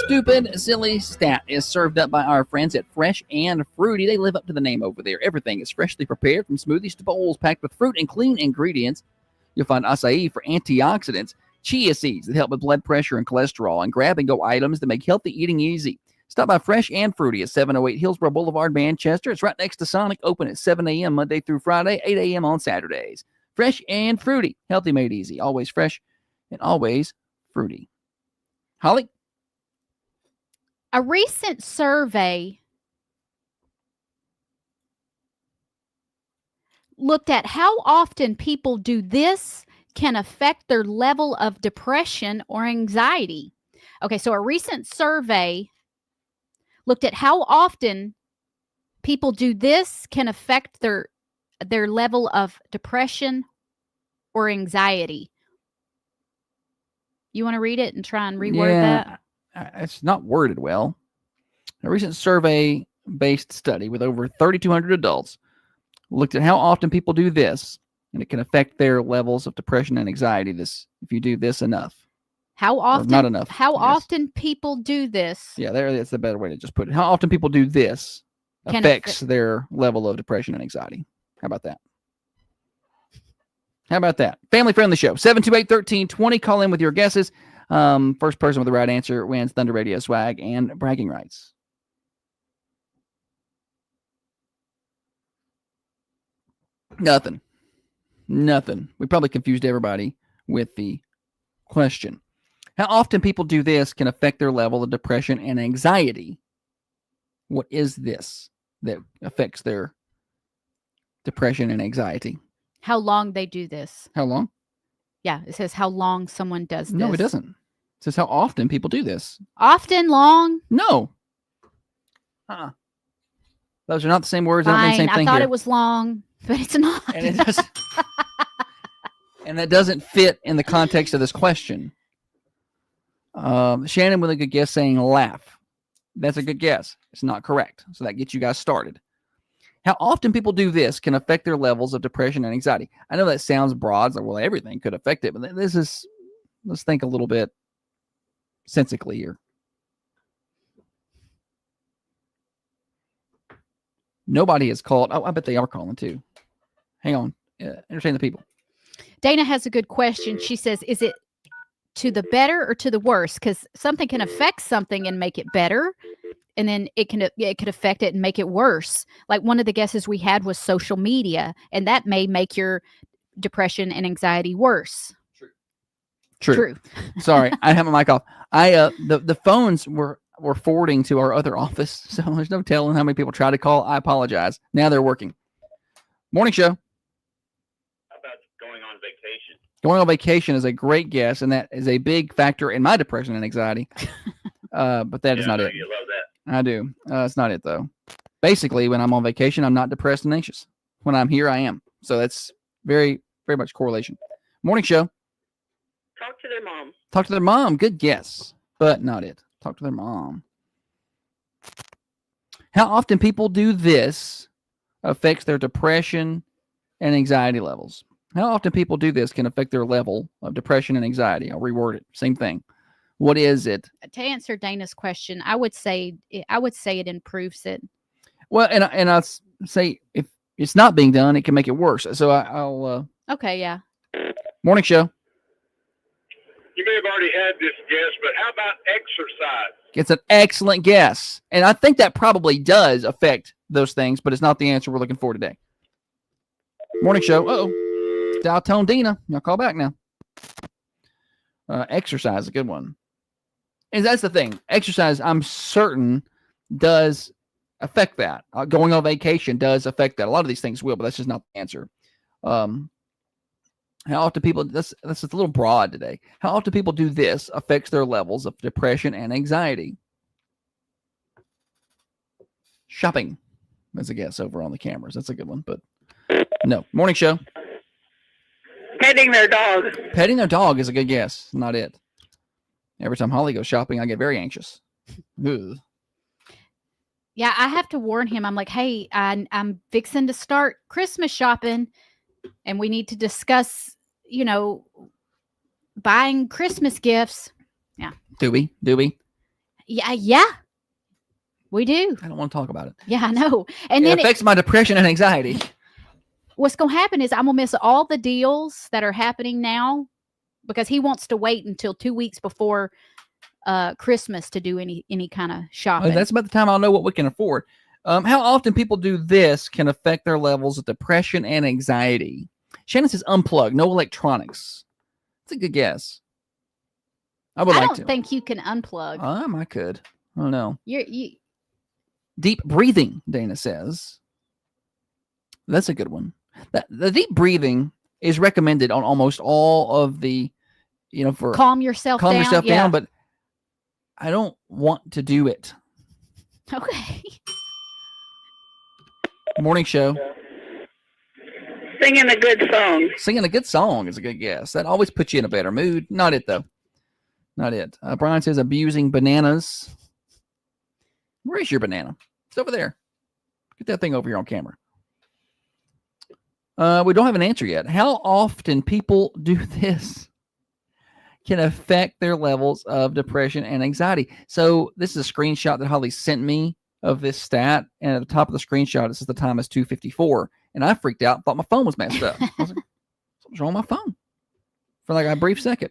Stupid, silly stat is served up by our friends at Fresh and Fruity. They live up to the name over there. Everything is freshly prepared, from smoothies to bowls, packed with fruit and clean ingredients. You'll find acai for antioxidants, chia seeds that help with blood pressure and cholesterol, and grab-and-go items that make healthy eating easy. Stop by Fresh and Fruity at 708 Hillsborough Boulevard, Manchester. It's right next to Sonic, open at 7 a.m. Monday through Friday, 8 a.m. on Saturdays. Fresh and Fruity, healthy made easy, always fresh and always fruity. Holly? A recent survey looked at how often people do this can affect their level of depression or anxiety. Okay, so a recent survey looked at how often people do this can affect their level of depression or anxiety. You want to read it and try and reword that? It's not worded well. A recent survey-based study with over 3,200 adults looked at how often people do this, and it can affect their levels of depression and anxiety. This, if you do this enough. How often? Not enough. How yes. often people do this? Yeah, that's the better way to just put it. How often people do this Can affects their level of depression and anxiety. How about that? How about that? Family-friendly show. 728-1320. Call in with your guesses. First person with the right answer wins Thunder Radio swag and bragging rights. Nothing. We probably confused everybody with the question. How often people do this can affect their level of depression and anxiety. What is this that affects their depression and anxiety? How long they do this? How long? Yeah, it says how long someone does this. No, it doesn't. It says how often people do this. Often, long. No. Those are not the same words. I don't mean the Fine. same thing I thought here. it was long, but it's not. And it doesn't. And that doesn't fit in the context of this question. Shannon with a good guess saying laugh. That's a good guess. It's not correct. So that gets you guys started. How often people do this can affect their levels of depression and anxiety. I know that sounds broad. It's like, well, everything could affect it. But this is, let's think a little bit sensically here. Nobody has called. Oh, I bet they are calling too. Hang on. Entertain the people. Dana has a good question. She says, is it to the better or to the worse? Because something can affect something and make it better. And then it could affect it and make it worse. Like one of the guesses we had was social media, and that may make your depression and anxiety worse. True. Sorry, I have my mic off. The phones were forwarding to our other office, so there's no telling how many people try to call. I apologize. Now they're working. Morning show. How about going on vacation? Going on vacation is a great guess, and that is a big factor in my depression and anxiety. But that is not it. You love that. I do. It's not it, though. Basically, when I'm on vacation, I'm not depressed and anxious. When I'm here, I am. So that's very, very much correlation. Morning show. Talk to their mom. Talk to their mom. Good guess, but not it. Talk to their mom. How often people do this affects their depression and anxiety levels. How often people do this can affect their level of depression and anxiety. I'll reword it. Same thing. What is it? To answer Dana's question, I would say it improves it. Well, and I'll say if it's not being done, it can make it worse. So I'll. Okay, yeah. Morning show. You may have already had this guess, but how about exercise? It's an excellent guess, and I think that probably does affect those things, but it's not the answer we're looking for today. Morning show. Uh-oh. Dial tone Dina. Y'all call back now. Exercise, a good one. And that's the thing. Exercise, I'm certain, does affect that. Going on vacation does affect that. A lot of these things will, but that's just not the answer. How often people, that's a little broad today. How often people do this affects their levels of depression and anxiety. Shopping, as a guess over on the cameras. That's a good one, but no. Morning show. Petting their dog. Petting their dog is a good guess. Not it. Every time Holly goes shopping, I get very anxious. Ugh. Yeah, I have to warn him. I'm like, hey, I'm fixing to start Christmas shopping, and we need to discuss, buying Christmas gifts. Yeah. Do we? Yeah. We do. I don't want to talk about it. Yeah, I know. And it then affects my depression and anxiety. What's going to happen is I'm going to miss all the deals that are happening now because he wants to wait until 2 weeks before Christmas to do any kind of shopping. That's about the time I'll know what we can afford. How often people do this can affect their levels of depression and anxiety. Shannon says unplug, no electronics. That's a good guess. I don't think you can unplug. I could. I don't know. You Deep breathing, Dana says. That's a good one. The deep breathing is recommended on almost all of the, for calm yourself down. But I don't want to do it. Okay. Morning show. Singing a good song. Singing a good song is a good guess. That always puts you in a better mood. Not it, though. Not it. Brian says abusing bananas. Where's your banana? It's over there. Get that thing over here on camera. We don't have an answer yet. How often people do this can affect their levels of depression and anxiety. So this is a screenshot that Holly sent me of this stat. And at the top of the screenshot, it says the time is 2:54. And I freaked out, thought my phone was messed up. I was like, something's wrong with my phone. For like a brief second.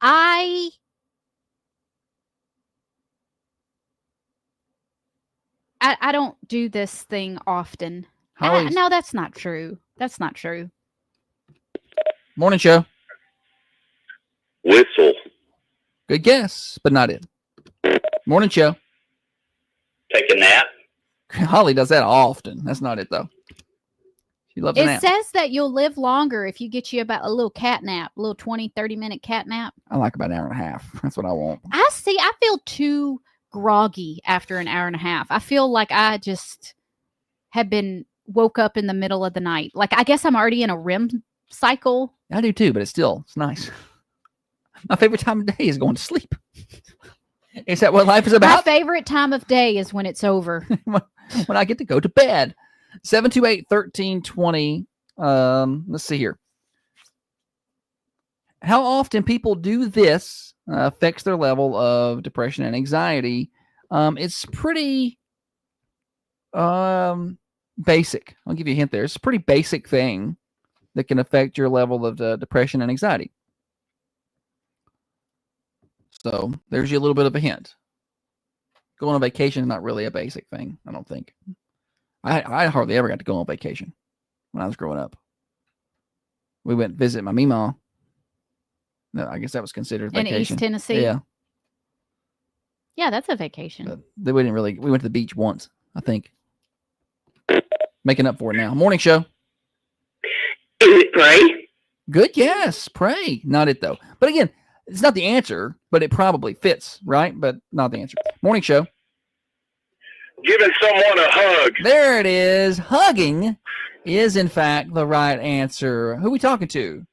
I don't do this thing often. No, that's not true. That's not true. Morning show. Whistle. Good guess, but not it. Morning show. Take a nap. Holly does that often. That's not it, though. She loves a nap. It says that you'll live longer if you get you about a little cat nap, a little 20, 30-minute cat nap. I like about an hour and a half. That's what I want. I feel too groggy after an hour and a half. I feel like I just have been woke up in the middle of the night. Like, I guess I'm already in a REM cycle. I do too, but it's nice. My favorite time of day is going to sleep. Is that what life is about? My favorite time of day is when it's over. When I get to go to bed. 728-1320. Let's see here. How often people do this affects their level of depression and anxiety. It's pretty basic. I'll give you a hint there. It's a pretty basic thing that can affect your level of depression and anxiety. So there's you a little bit of a hint. Going on vacation is not really a basic thing, I don't think. I hardly ever got to go on vacation when I was growing up. We went visit my Meemaw. No, I guess that was considered vacation. In East Tennessee? Yeah. Yeah, that's a vacation. But we went to the beach once, I think. Making up for it now. Morning show. Is it gray? Good guess. Pray. Not it, though. But again, it's not the answer, but it probably fits, right? But not the answer. Morning show. Giving someone a hug. There it is. Hugging is, in fact, the right answer. Who are we talking to?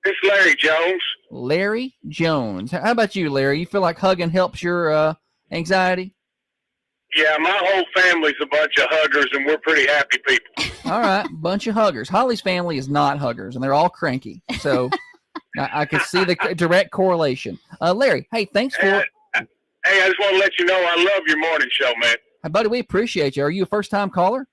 It's Larry Jones. Larry Jones. How about you, Larry? You feel like hugging helps your anxiety? Yeah, my whole family's a bunch of huggers, and we're pretty happy people. All right, bunch of huggers. Holly's family is not huggers, and they're all cranky. So I can see the direct correlation. Larry, hey, thanks for... Hey, I just want to let you know I love your morning show, man. Hey, buddy, we appreciate you. Are you a first-time caller?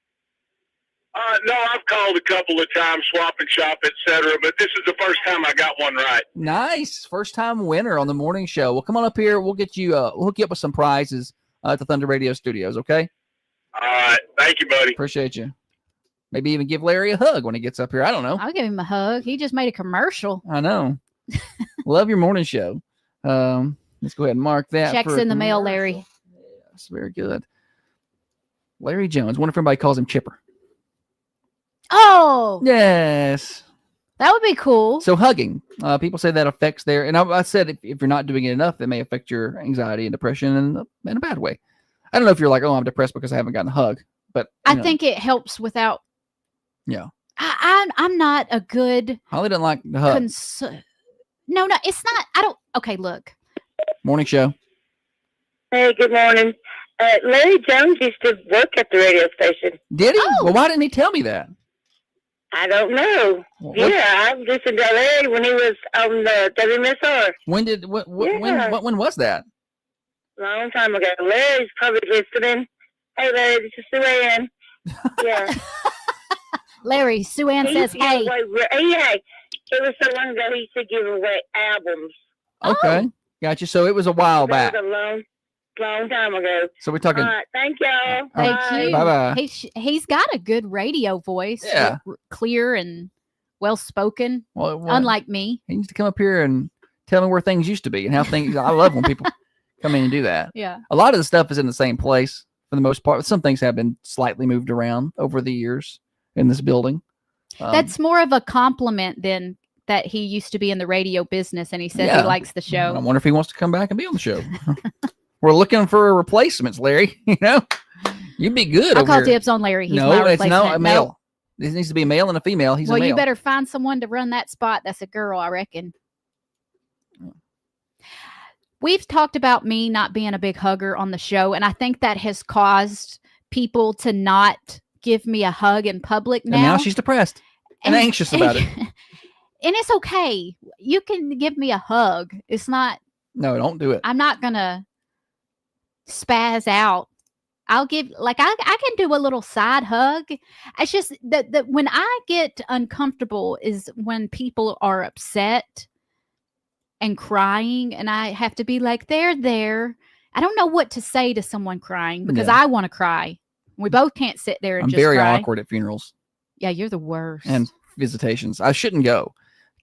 No, I've called a couple of times, swap and shop, etc., but this is the first time I got one right. Nice. First-time winner on the morning show. Well, come on up here. We'll get you, we'll hook you up with some prizes at the Thunder Radio Studios, okay? All right. Thank you, buddy. Appreciate you. Maybe even give Larry a hug when he gets up here. I don't know. I'll give him a hug. He just made a commercial. I know. Love your morning show. Let's go ahead and mark that. Checks in the mail, Larry. Yes, very good. Larry Jones. Wonder if everybody calls him Chipper. Oh, Yes. that would be cool. So hugging. People say that affects their, and I said if you're not doing it enough, it may affect your anxiety and depression in a bad way. I don't know if you're like, oh, I'm depressed because I haven't gotten a hug, but I think it helps without. Yeah. I'm not a good. Holly doesn't like the hug. No, it's not. I don't. Okay, look. Morning show. Hey, good morning. Larry Jones used to work at the radio station. Did he? Oh. Well, why didn't he tell me that? I don't know. What- Yeah, I listened to Larry when he was on the WMSR. When did when was that? Long time ago. Larry's probably listening. Hey, Larry, this is Sue Ann. Yeah. Larry, Sue Ann He says, used to give hey. away, it was so long ago he used to give away albums. Okay. Gotcha. So it was a while back. That was a long time ago. So we're talking. All right, thank y'all. Thank Bye. you. Bye-bye. He's got a good radio voice. Yeah. Clear and well spoken. Well, Unlike me. he needs to come up here and tell me where things used to be and how things. I love when people come in and do that. Yeah. A lot of the stuff is in the same place for the most part. Some things have been slightly moved around over the years in this building. That's more of a compliment than that he used to be in the radio business and he says Yeah. he likes the show. I wonder if he wants to come back and be on the show. We're looking for replacements, Larry. You know, you'd be good. I'll over call here. dibs on Larry. He's No, my it's replacement. no a male. This needs to be a male and a female. He's Well, a male. you better find someone to run that spot. That's a girl, I reckon. We've talked about me not being a big hugger on the show, and I think that has caused people to not give me a hug in public now. And now she's depressed and anxious about it. And it's okay. You can give me a hug. It's not, No, don't do it. I'm not going to spaz out. I'll give, like, I can do a little side hug. It's just that when I get uncomfortable is when people are upset and crying, and I have to be like, they're there. I don't know what to say to someone crying because Yeah. I want to cry. We both can't sit there and I'm just very cry. awkward at funerals Yeah, you're the worst. and visitations. I shouldn't go.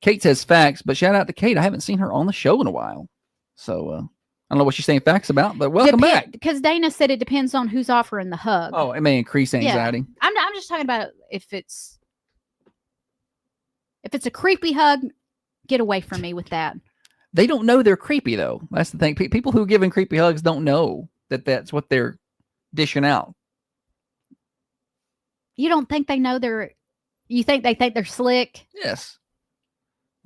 Kate says facts, but shout out to Kate. I haven't seen her on the show in a while. So I don't know what she's saying facts about, but welcome back. Because Dana said it depends on who's offering the hug. Oh, it may increase anxiety. I'm just talking about if it's a creepy hug, get away from me with that. They don't know they're creepy, though. That's the thing. People who are giving creepy hugs don't know that that's what they're dishing out. You don't think they know you think they think they're slick? Yes.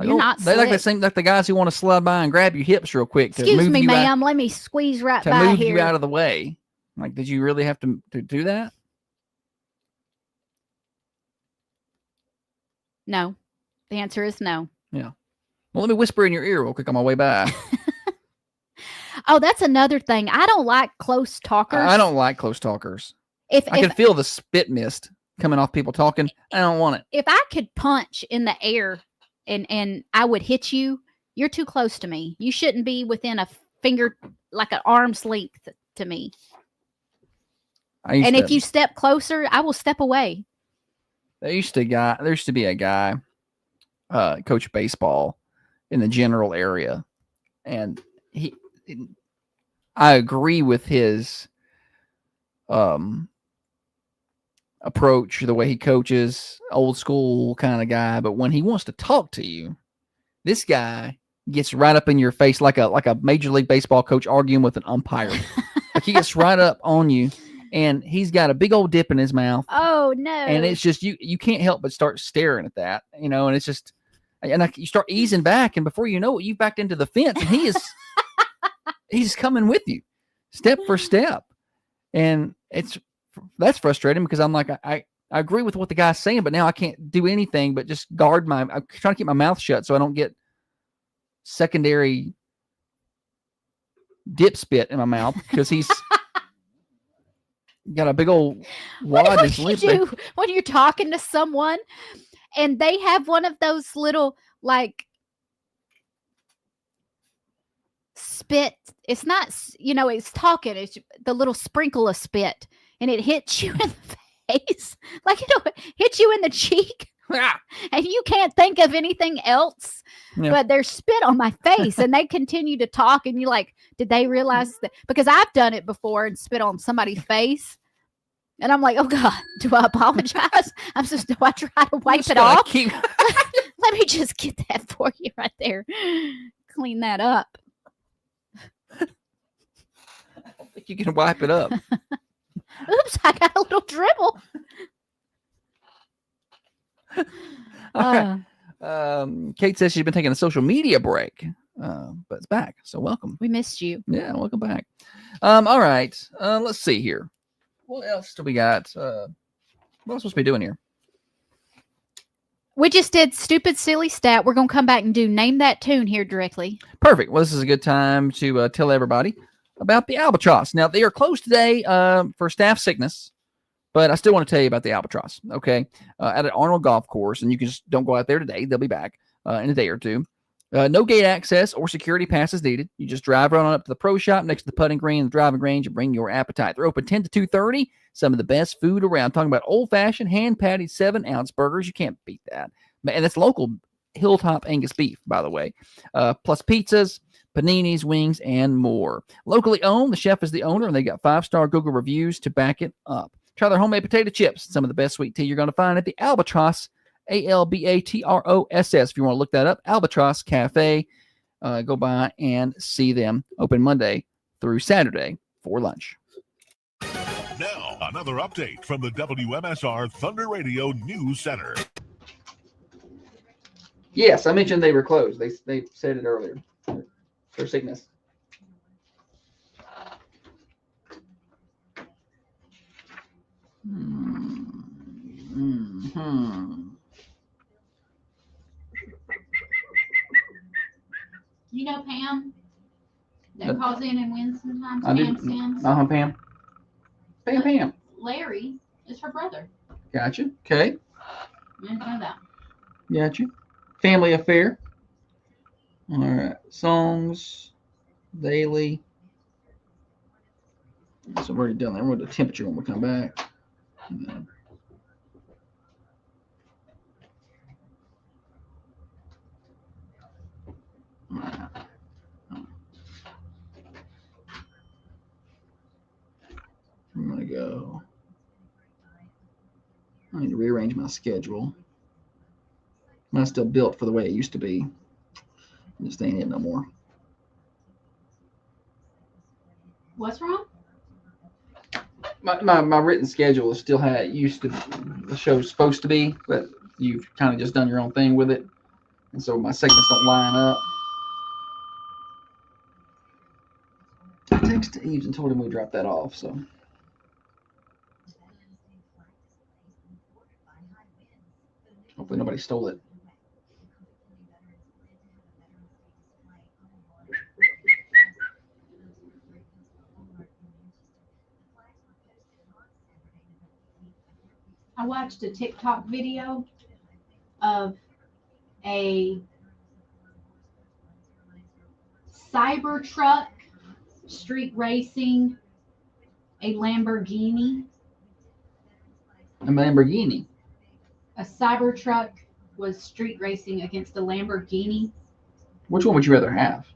You're not They like the slick. same like the guys who want to slide by and grab your hips real quick to Excuse move me, you out, ma'am. Let me squeeze right to by move here. you out of the way. Like, did you really have to do that? No. The answer is no. Yeah. Well, let me whisper in your ear real quick on my way by. Oh, that's another thing. I don't like close talkers. I don't like close talkers. If I can feel the spit mist coming off people talking. I don't want it. if I could punch in the air and I would hit you, you're too close to me. You shouldn't be within a finger, like an arm's length to me. And if you step closer, I will step away. there used to be a guy, coach baseball in the general area, and I agree with his approach, the way he coaches, old school kind of guy. But when he wants to talk to you, this guy gets right up in your face like a Major League Baseball coach arguing with an umpire. Like he gets right up on you, and he's got a big old dip in his mouth. Oh no! And it's just you can't help but start staring at that, and it's just, you start easing back, and before you know it, you've backed into the fence, and he's coming with you, step for step, and that's frustrating because I'm like I agree with what the guy's saying, but now I can't do anything but just I'm trying to keep my mouth shut so I don't get secondary dip spit in my mouth because he's got a big old wad in his lip. When you're talking to someone and they have one of those little like spit, it's not, it's talking, it's the little sprinkle of spit, and it hits you in the face, like it'll hit you in the cheek. And you can't think of anything else, but there's spit on my face, and they continue to talk, and you're like, did they realize that? Because I've done it before and spit on somebody's face, and I'm like, oh God, do I apologize? Do I try to wipe it off? Let me just get that for you right there. Clean that up. I don't think you can wipe it up. Oops, I got a little dribble. Kate says she's been taking a social media break, but it's back. So welcome. We missed you. Yeah, welcome back. All right. Let's see here. What else do we got? What am I supposed to be doing here? We just did stupid, silly stat. We're going to come back and do name that tune here directly. Perfect. Well, this is a good time to tell everybody about the Albatross. Now, they are closed today for staff sickness, but I still want to tell you about the Albatross, okay? At an Arnold Golf Course, and you can just don't go out there today. They'll be back in a day or two. No gate access or security passes needed. You just drive right on up to the pro shop next to the putting green and the driving range and bring your appetite. They're open 10 to 2:30. Some of the best food around. Talking about old-fashioned, hand-patted 7-ounce burgers. You can't beat that. And that's local Hilltop Angus beef, by the way. Plus pizzas, paninis, wings, and more. Locally owned. The chef is the owner, and they got 5-star Google reviews to back it up. Try their homemade potato chips. Some of the best sweet tea you're going to find at the Albatross, Albatross. If you want to look that up, Albatross Cafe. Go by and see them. Open Monday through Saturday for lunch. Now, another update from the WMSR Thunder Radio News Center. Yes, I mentioned they were closed. They said it earlier. For sickness. You know Pam that calls in and wins sometimes? I do. Pam Sims? Pam. Pam. Larry is her brother. Gotcha. Okay. I didn't know that. Gotcha. Family Affair. All right. Songs. Daily. So we're already done that. We're going to the temperature when we come back. I'm going to go. I need to rearrange my schedule. Mine's still built for the way it used to be. It just ain't it no more. What's wrong? My written schedule is still how it used to. The show's supposed to be, but you've kind of just done your own thing with it, and so my segments don't line up. I texted Eves and told him we dropped that off. So. Hopefully nobody stole it. I watched a TikTok video of a Cybertruck street racing a Lamborghini. A Lamborghini. A Cybertruck was street racing against a Lamborghini. Which one would you rather have?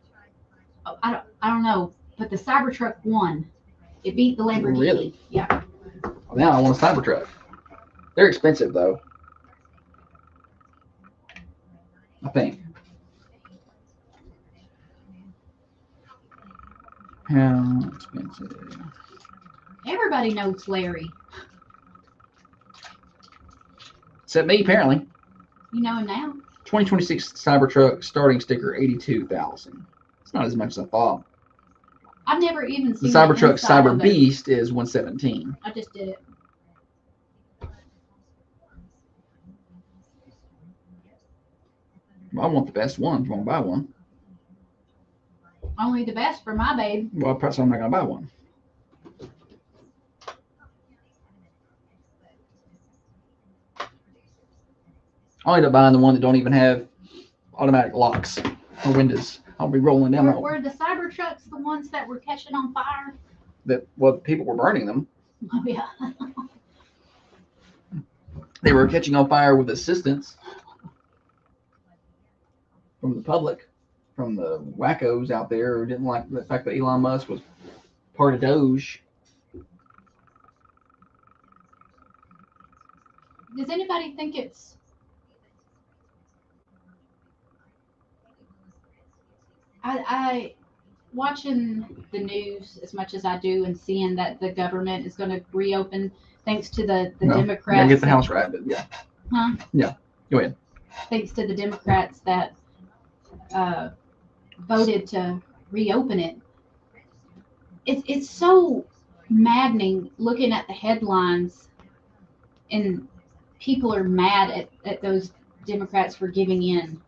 Oh, I don't know, but the Cybertruck won. It beat the Lamborghini. Really? Yeah. Well, now I want a Cybertruck. They're expensive though. I think. How expensive? Everybody knows Larry. Except me, apparently. You know him now. 2026 Cybertruck starting sticker, $82,000. It's not as much as I thought. I've never even The seen Cybertruck inside Cyber of it. Beast is $117. I just did it. Well, I want the best one. If you want to buy one, Only the best for my babe. well, perhaps I'm not going to buy one. I'll end up buying the one that don't even have automatic locks or windows. I'll be rolling down Were the Cybertrucks the ones that were catching on fire? that. Well, people were burning them. Oh, yeah. They were catching on fire with assistance from the public, from the wackos out there who didn't like the fact that Elon Musk was part of Doge. Does anybody think it's I watching the news as much as I do and seeing that the government is going to reopen thanks to the No, Democrats. Yeah, get the house right, but yeah. Huh? Yeah. Go ahead. Thanks to the Democrats that voted to reopen it. It's so maddening looking at the headlines, and people are mad at those Democrats for giving in.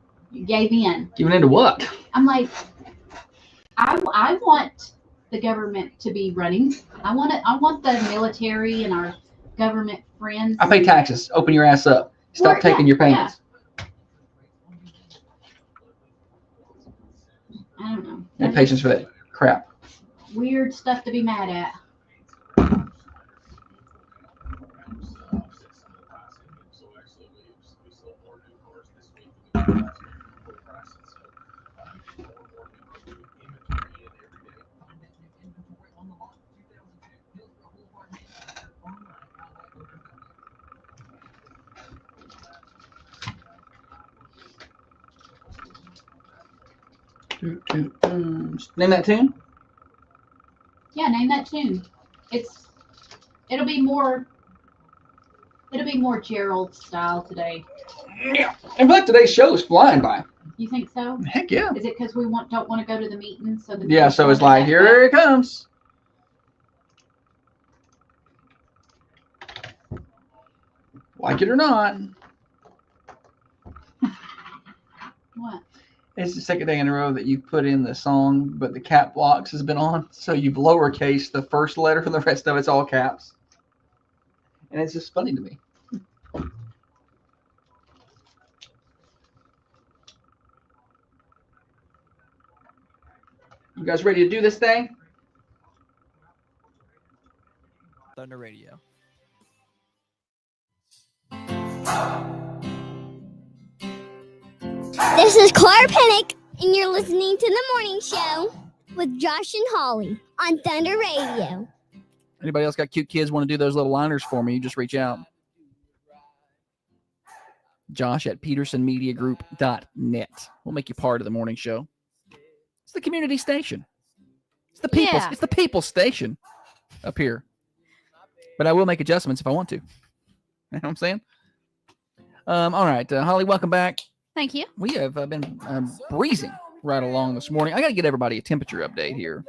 Gave in. Giving into what? I'm like, I want the government to be running. I want the military and our government friends. I pay taxes. Open your ass up. Stop taking your payments. I don't know. No patience for that crap. Weird stuff to be mad at. Name that tune? Yeah, name that tune. It'll be more Gerald style today. Yeah. In fact, today's show is flying by. You think so? Heck yeah. Is it because we don't want to go to the meeting? Yeah, so it's like, here it comes. Like it or not. What? It's the second day in a row that you put in the song, but the cap locks has been on. So you've lowercase the first letter and the rest of it's all caps. And it's just funny to me. You guys ready to do this thing? Thunder Radio. This is Clara Pennick, and you're listening to The Morning Show with Josh and Holly on Thunder Radio. Anybody else got cute kids want to do those little liners for me? You just reach out. Josh at petersonmediagroup.net. We'll make you part of the morning show. It's the community station. It's the people's. Yeah. It's the people's station up here. But I will make adjustments if I want to. You know what I'm saying? All right, Holly, welcome back. Thank you. We have been breezing right along this morning. I got to get everybody a temperature update here.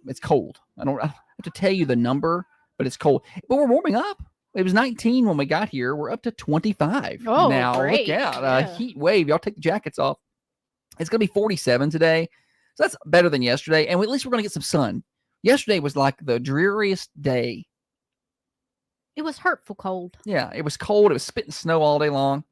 It's cold. I don't have to tell you the number, but it's cold. But we're warming up. It was 19 when we got here. We're up to 25 now. Great. Look out. Heat wave. Y'all take the jackets off. It's going to be 47 today. So that's better than yesterday. And at least we're going to get some sun. Yesterday was like the dreariest day. It was hurtful cold. Yeah, it was cold. It was spitting snow all day long.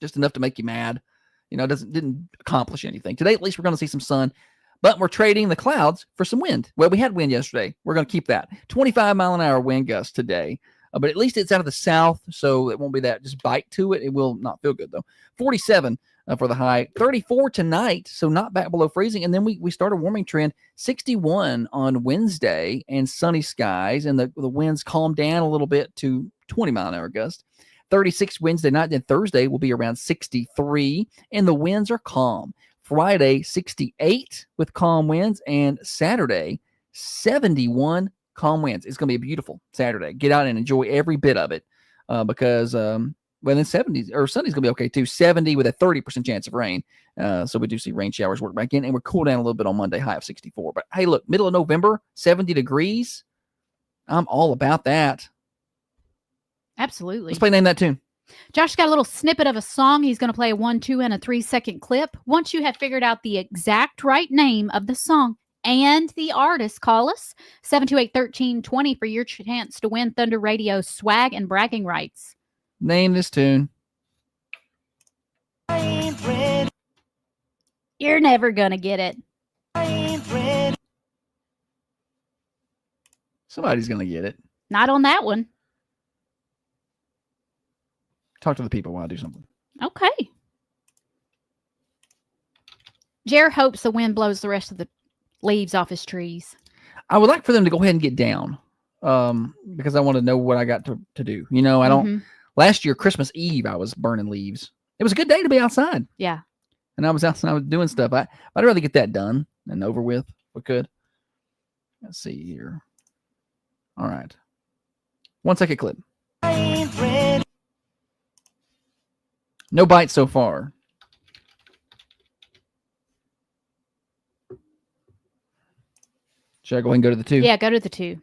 Just enough to make you mad. You know, didn't accomplish anything. Today, at least we're going to see some sun. But we're trading the clouds for some wind. Well, we had wind yesterday. We're going to keep that. 25-mile-an-hour wind gust today. But at least it's out of the south, so it won't be that just bite to it. It will not feel good, though. 47 for the high. 34 tonight, so not back below freezing. And then we start a warming trend. 61 on Wednesday and sunny skies. And the winds calm down a little bit to 20-mile-an-hour gust. 36 Wednesday night, then Thursday will be around 63, and the winds are calm. Friday, 68 with calm winds, and Saturday, 71 calm winds. It's going to be a beautiful Saturday. Get out and enjoy every bit of it because, then 70s, or Sunday's going to be okay too. 70 with a 30% chance of rain. So we do see rain showers work back in, and we're cool down a little bit on Monday, high of 64. But hey, look, middle of November, 70 degrees. I'm all about that. Absolutely. Let's play Name That Tune. Josh got a little snippet of a song. He's going to play a 1, 2, and a 3-second clip. Once you have figured out the exact right name of the song and the artist, call us 728-1320 for your chance to win Thunder Radio swag and bragging rights. Name this tune. You're never going to get it. Somebody's going to get it. Not on that one. Talk to the people while I do something. Okay. Jer hopes the wind blows the rest of the leaves off his trees. I would like for them to go ahead and get down because I want to know what I got to do. You know, I don't. Last year, Christmas Eve, I was burning leaves. It was a good day to be outside. Yeah. And I was outside, I was doing stuff. I'd rather get that done and over with if we could. Let's see here. All right. 1 second clip. No bites so far. Should I go ahead and go to the 2? Yeah, go to the 2.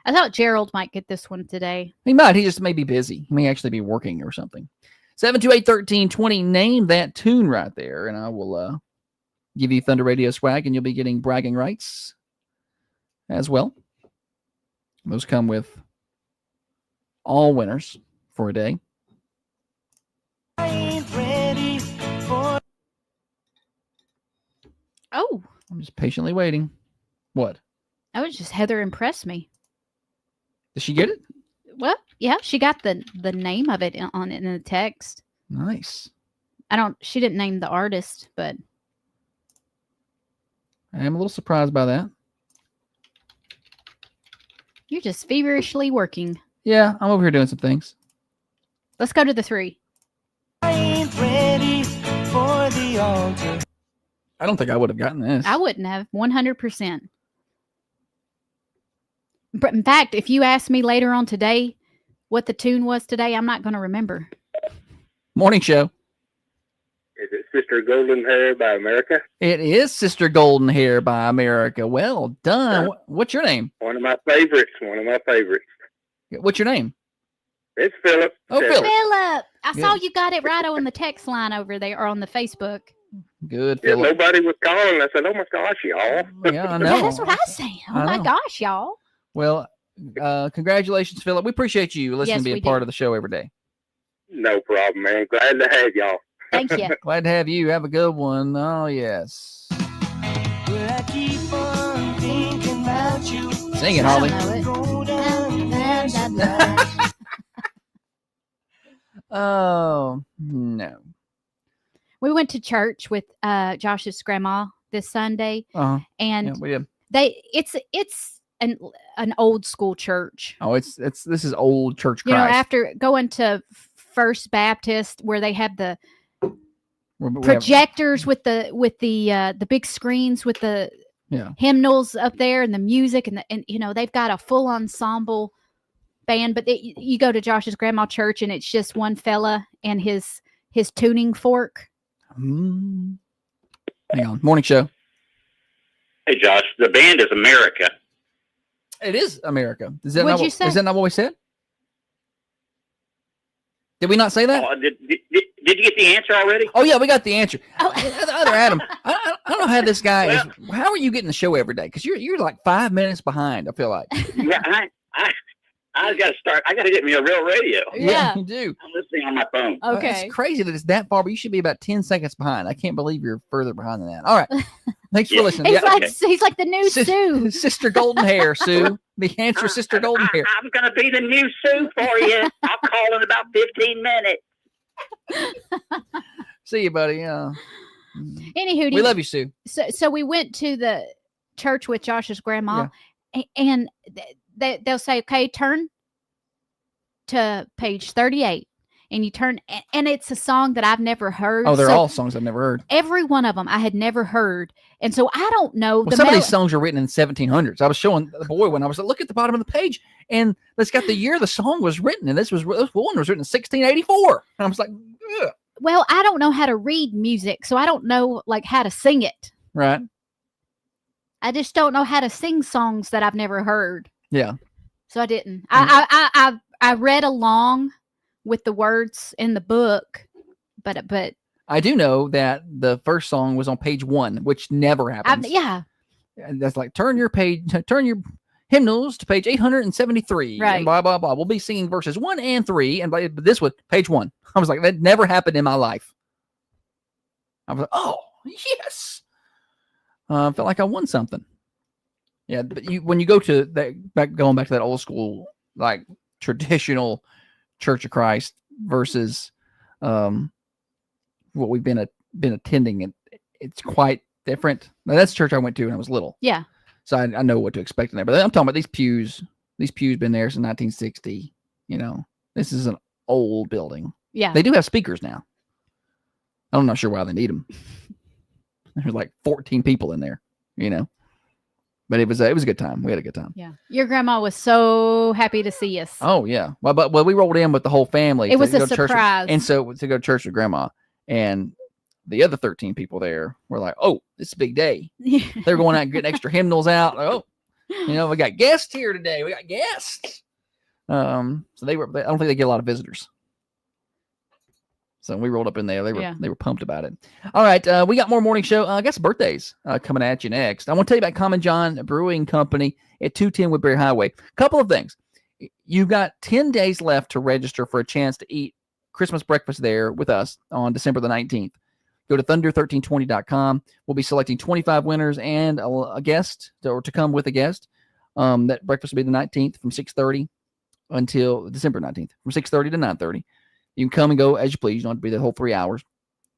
I thought Gerald might get this one today. He might. He just may be busy. He may actually be working or something. 728-1320. Name that tune right there, and I will give you Thunder Radio swag, and you'll be getting bragging rights as well. Those come with all winners for a day. Oh. I'm just patiently waiting. What? I was just Heather impressed me. Did she get it? Well, yeah, she got the name of it on it in the text. Nice. She didn't name the artist, but I am a little surprised by that. You're just feverishly working. Yeah, I'm over here doing some things. Let's go to the 3. I don't think I would have gotten this. I wouldn't have, 100%. But in fact, if you ask me later on today what the tune was today, I'm not going to remember. Morning show. Is it Sister Golden Hair by America? It is Sister Golden Hair by America. Well done. What's your name? One of my favorites. What's your name? It's Philip. Oh, Philip. Philip. I saw Good. you got it right on the text line over there or on the Facebook. Good, Yeah, Philip. nobody was calling. I said, oh my gosh, y'all. Yeah, I Yeah, know. that's what I say. Oh I my know. gosh, y'all. Well, congratulations, Philip. We appreciate you listening Yes, to be a we part do. of the show every day. No problem, man. Glad to have y'all. Thank you. Glad to have you. Have a good one. Oh, yes. Sing it, Holly. I don't know it. Oh, no. We went to church with Josh's grandma this Sunday, Uh-huh. and Yeah, we did. it's an old school church. Oh, this is old church You know, Christ. after going to First Baptist, where they have the We have- projectors with the big screens with the Yeah. hymnals up there and the music and you know they've got a full ensemble band. But you go to Josh's grandma church and it's just one fella and his tuning fork. Hang on. Morning show. Hey, Josh, the band is America. It is America. Is that What'd not you say? Is that not what we said? Did we not say that? Oh, did you get the answer already? Oh yeah, we got the answer. Oh. The other Adam, I don't know how this guy is. How are you getting the show every day? Because you're like 5 minutes behind. I feel like. Yeah, I got to start. I got to get me a real radio. Yeah. you do. I'm listening on my phone. Okay. It's crazy that it's that far, but you should be about 10 seconds behind. I can't believe you're further behind than that. All right. Thanks for listening. He's Yeah. he's like the new Sue. Sister Golden Hair, Sue. The answer, Sister Golden Hair. I'm going to be the new Sue for you. I'll call in about 15 minutes. See you, buddy. Anywho, We love you, Sue. So we went to the church with Josh's grandma, and they'll say, okay, turn to page 38. And you turn, and it's a song that I've never heard. Oh, they're all songs I've never heard. Every one of them I had never heard. And so I don't know. Well, some of these songs are written in the 1700s. I was showing the boy when I was like, look at the bottom of the page. And it's got the year the song was written. And this one was written in 1684. And I was like, ugh. Well, I don't know how to read music. So I don't know like how to sing it. Right. I just don't know how to sing songs that I've never heard. Yeah. So I didn't. I read along with the words in the book, but I do know that the first song was on page 1, which never happens. Yeah. And that's like turn your hymnals to page 873. Right. And blah blah blah. We'll be singing verses 1 and 3, and but this was page 1. I was like, that never happened in my life. I was like, oh yes. I felt like I won something. Yeah, but when you go to that, going back to that old school, like traditional Church of Christ versus what we've been attending, and it's quite different. Now, that's the church I went to when I was little. Yeah. So I know what to expect in there. But I'm talking about these pews. These pews been there since 1960. You know, this is an old building. Yeah. They do have speakers now. I'm not sure why they need them. There's like 14 people in there, you know. But it was a good time. We had a good time. Yeah. Your grandma was so happy to see us. Oh yeah. Well, we rolled in with the whole family. It was a surprise. And so to go to church with grandma, and the other 13 people there were like, "Oh, this is a big day." They're going out and getting extra hymnals out. Like, oh, you know, we got guests here today. We got guests. So they were. I don't think they get a lot of visitors. So we rolled up in there. They were pumped about it. All right, we got more morning show. I got some birthdays coming at you next. I want to tell you about Common John Brewing Company at 210 Woodbury Highway. Couple of things. You've got 10 days left to register for a chance to eat Christmas breakfast there with us on December the 19th. Go to thunder1320.com. We'll be selecting 25 winners and a guest to come with a guest. That breakfast will be the 19th from 6:30 until December 19th from 6:30 to 9:30. You can come and go as you please. You don't have to be there the whole 3 hours.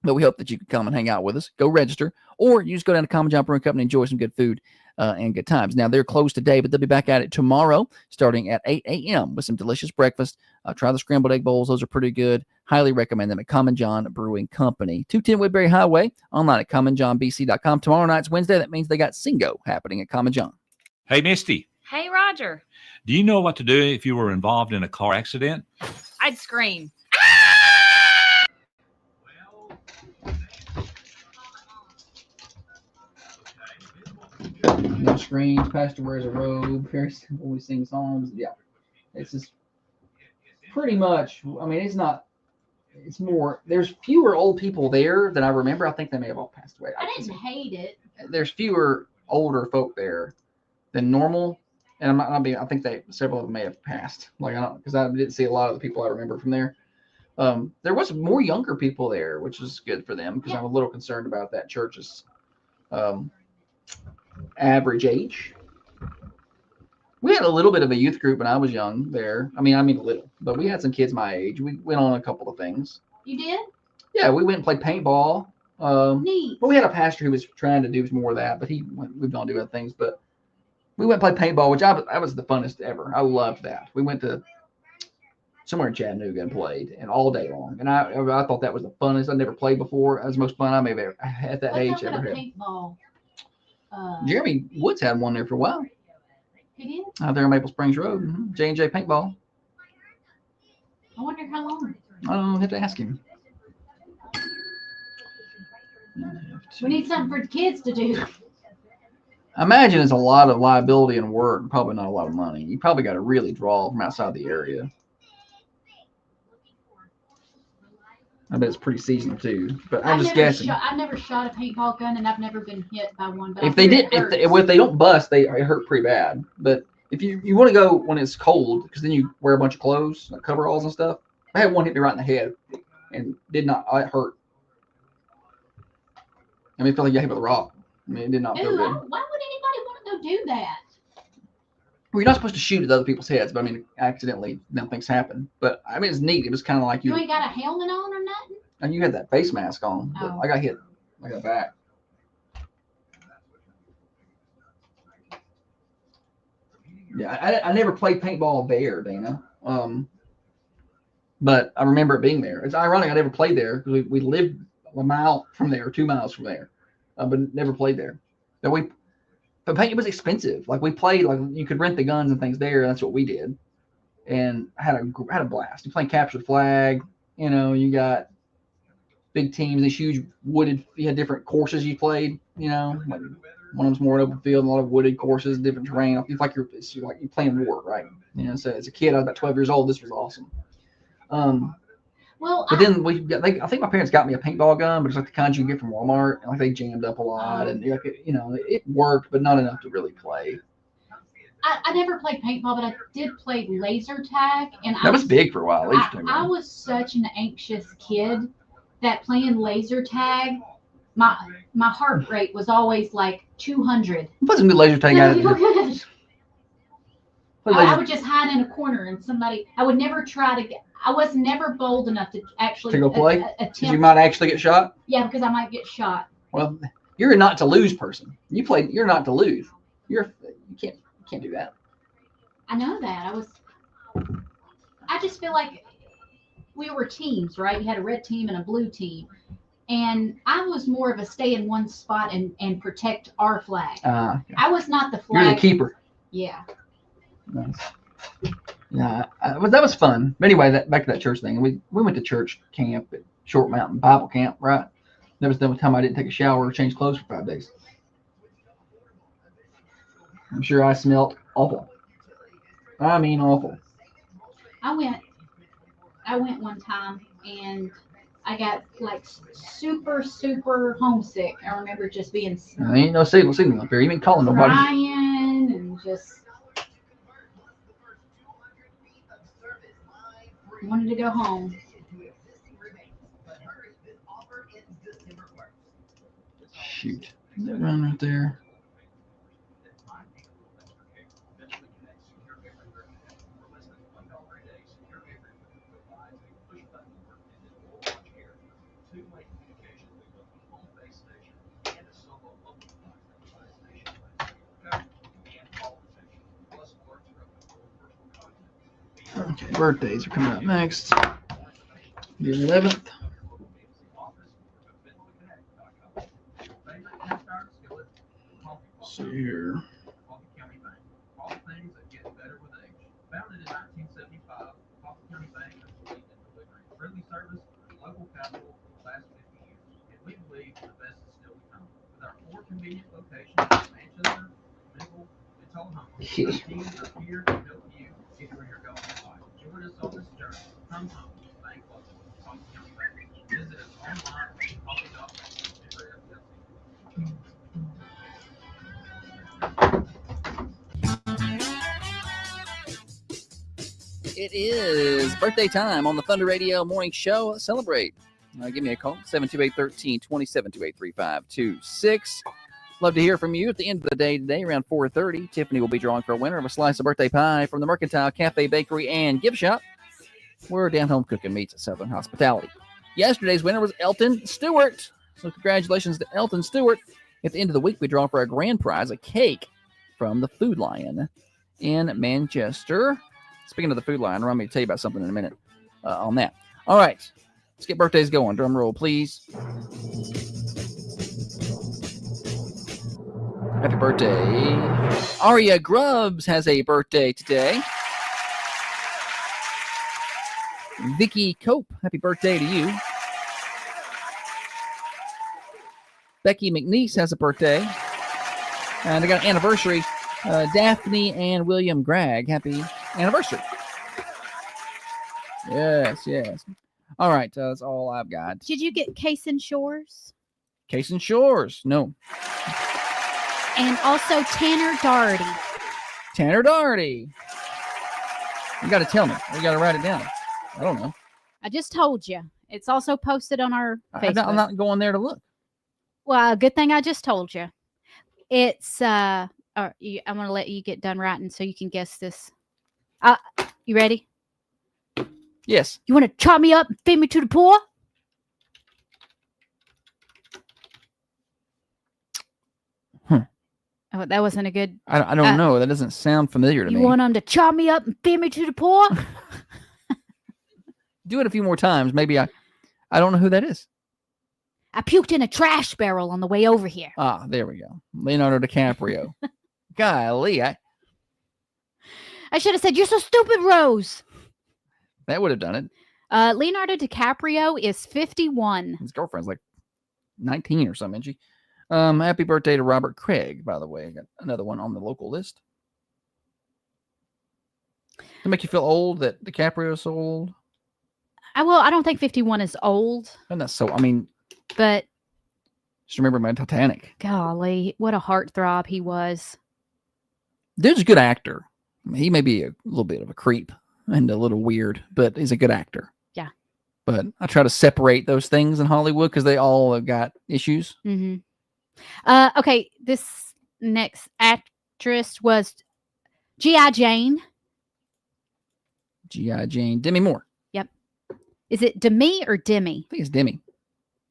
But we hope that you can come and hang out with us. Go register. Or you just go down to Common John Brewing Company and enjoy some good food and good times. Now, they're closed today, but they'll be back at it tomorrow starting at 8 a.m. with some delicious breakfast. Try the scrambled egg bowls. Those are pretty good. Highly recommend them at Common John Brewing Company. 210 Woodbury Highway. Online at commonjohnbc.com. Tomorrow night's Wednesday. That means they got Singo happening at Common John. Hey, Misty. Hey, Roger. Do you know what to do if you were involved in a car accident? I'd scream. No screens. Pastor wears a robe. Very simple. We sing songs. Yeah, it's just pretty much. I mean, it's not. It's more. There's fewer old people there than I remember. I think they may have all passed away. I didn't hate it. There's fewer older folk there than normal, and I'm not being. I think several of them may have passed. Like I don't, because I didn't see a lot of the people I remember from there. There was more younger people there, which is good for them because I'm a little concerned about that church's average age. We had a little bit of a youth group when I was young there. I mean a little, but we had some kids my age. We went on a couple of things. You did? Yeah, we went and played paintball. Neat. But we had a pastor who was trying to do more of that, but he moved on to do other things. But we went and played paintball, which that was the funnest ever. I loved that. We went to somewhere in Chattanooga and played, and all day long. And I thought that was the funnest. I'd never played before. That was the most fun I may have ever at that age ever had. Paintball. Jeremy Woods had one there for a while. He did? Out there on Maple Springs Road. J&J Paintball. I wonder how long. I don't know. I have to ask him. We need something for the kids to do. I imagine it's a lot of liability and work, and probably not a lot of money. You probably got to really draw from outside the area. I bet it's pretty seasonal too, but I'm just guessing. I've never shot a paintball gun, and I've never been hit by one. But if they don't bust, it hurt pretty bad. But if you want to go when it's cold, because then you wear a bunch of clothes, like coveralls and stuff. I had one hit me right in the head, and it hurt. I mean, it felt like you hit with a rock. I mean, it did not feel good. Why would anybody want to go do that? Well, you're not supposed to shoot at other people's heads, but I mean, accidentally, things happen. But I mean, it's neat. It was kind of like you ain't got a helmet on or nothing? And you had that face mask on. But I got hit. I got back. Yeah, I never played paintball there, Dana. But I remember it being there. It's ironic I never played there because we lived a mile from there, 2 miles from there, but never played there. But paint, it was expensive. Like we played, like you could rent the guns and things there. And that's what we did, and had a blast. You playing capture the flag. You know, you got big teams, these huge wooded. You had different courses you played. You know, like one of them's more open field, a lot of wooded courses, different terrain. It's like you're playing war, right? You know, so as a kid, I was about 12 years old. This was awesome. But then I think my parents got me a paintball gun, but it's like the kind you get from Walmart, and like they jammed up a lot, and you know, it worked, but not enough to really play. I never played paintball, but I did play laser tag, and that was big for a while. I was such an anxious kid that playing laser tag, my heart rate was always like 200. Put some good laser tag out of it. I would just hide in a corner, and I would never try to get. I was never bold enough to actually go play. Attempt. You might actually get shot. Yeah, because I might get shot. Well, you're a not to lose person. You're not to lose. You can't do that. I know that. I just feel like we were teams, right? You had a red team and a blue team, and I was more of a stay in one spot and protect our flag. I was not the flag. You're the keeper. Yeah. Nice. Yeah, that was fun. But anyway, back to that church thing. We went to church camp at Short Mountain Bible Camp, right? That was the time I didn't take a shower or change clothes for 5 days. I'm sure I smelled awful. I mean, awful. I went one time and I got like super, super homesick. I remember just being ain't no signal up there. You ain't calling nobody. Crying and just wanted to go home. Shoot. Is that one right there? Okay, birthdays are coming up next. The 11th. See here. Founded in 1975, Coffee County Bank has believed in delivering friendly service and local capital for the last 50 years, and we believe the best is still to come. With our 4 convenient locations in Manchester, Nickel, and Tullahoma, our teams are here to help you get where you're going in life. Join us on this journey. Come home. Bank local. Coffee County Bank. Visit us online at coffee.com. It is birthday time on the Thunder Radio Morning Show. Celebrate. Give me a call, 728-1320, 728-3526. Love to hear from you at the end of the day today, around 4:30. Tiffany will be drawing for a winner of a slice of birthday pie from the Mercantile Cafe, Bakery, and Gift Shop, where down-home cooking meets at Southern Hospitality. Yesterday's winner was Elton Stewart. So congratulations to Elton Stewart. At the end of the week, we draw for a grand prize, a cake from the Food Lion in Manchester. Speaking of the Food Lion, remind me to tell you about something in a minute on that. All right, let's get birthdays going. Drum roll, please. Happy birthday. Aria Grubbs has a birthday today. Vicky Cope, happy birthday to you. Becky McNeese has a birthday. And I got an anniversary. Daphne and William Gregg, happy anniversary. Yes. All right, that's all I've got. Did you get Cason Shores? Cason Shores, no. And also Tanner Doherty. Tanner Doherty. You got to tell me. You got to write it down. I don't know. I just told you. It's also posted on our Facebook. I'm not going there to look. Well, good thing I just told you. It's I'm going to let you get done writing so you can guess this. You ready? Yes. You want to chop me up and feed me to the poor? Oh, that wasn't a good. I don't know. That doesn't sound familiar to You me. want them to chop me up and feed me to the poor? Do it a few more times. Maybe I don't know who that is. I puked in a trash barrel on the way over here. Ah, there we go. Leonardo DiCaprio. Golly, I should have said, "You're so stupid, Rose." that would have done it. Leonardo DiCaprio is 51. His girlfriend's like 19 or something, isn't she? Happy birthday to Robert Craig, by the way. I got another one on the local list. Does it make you feel old that DiCaprio's so old? I don't think 51 is old, And that's so, I mean, but just remember my Titanic. golly, what a heartthrob he was. Dude's a good actor. I mean, he may be a little bit of a creep and a little weird, but he's a good actor. Yeah. But I try to separate those things in Hollywood because they all have got issues. Mm-hmm. Okay, this next actress was G.I. Jane. G.I. Jane. Demi Moore. Yep. Is it Demi or Demi? I think it's Demi.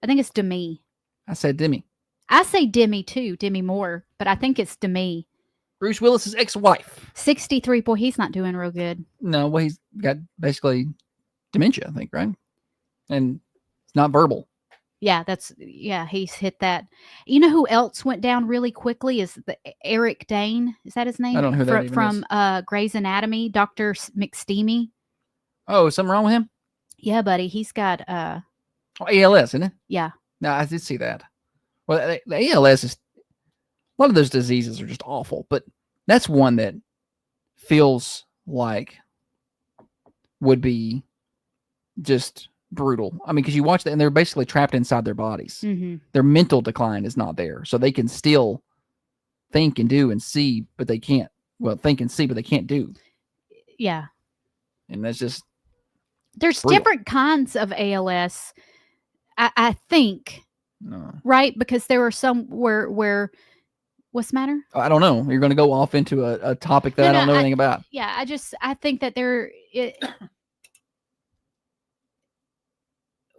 I think it's Demi. I said Demi. I say Demi too, Demi Moore, but I think it's Demi. Bruce Willis's ex-wife. 63. Boy, he's not doing real good. No, well, he's got basically dementia, I think, right? And it's not verbal. Yeah, he's hit that. You know who else went down really quickly is the Eric Dane. Is that his name? I don't know who that even from is. Grey's Anatomy, Dr. McSteamy. Oh, something wrong with him? Yeah, buddy, he's got ALS, isn't it? Yeah. No, I did see that. Well, the ALS is, a lot of those diseases are just awful, but that's one that feels like would be just brutal. I mean, because you watch that and they're basically trapped inside their bodies. Mm-hmm. Their mental decline is not there. So they can still think and do and see, but they can't. Well, think and see, but they can't do. Yeah. And that's just. There's brutal. different kinds of ALS, I think. No. Right? Because there are some where what's the matter? I don't know. You're going to go off into a topic that I don't know anything about. Yeah, I think that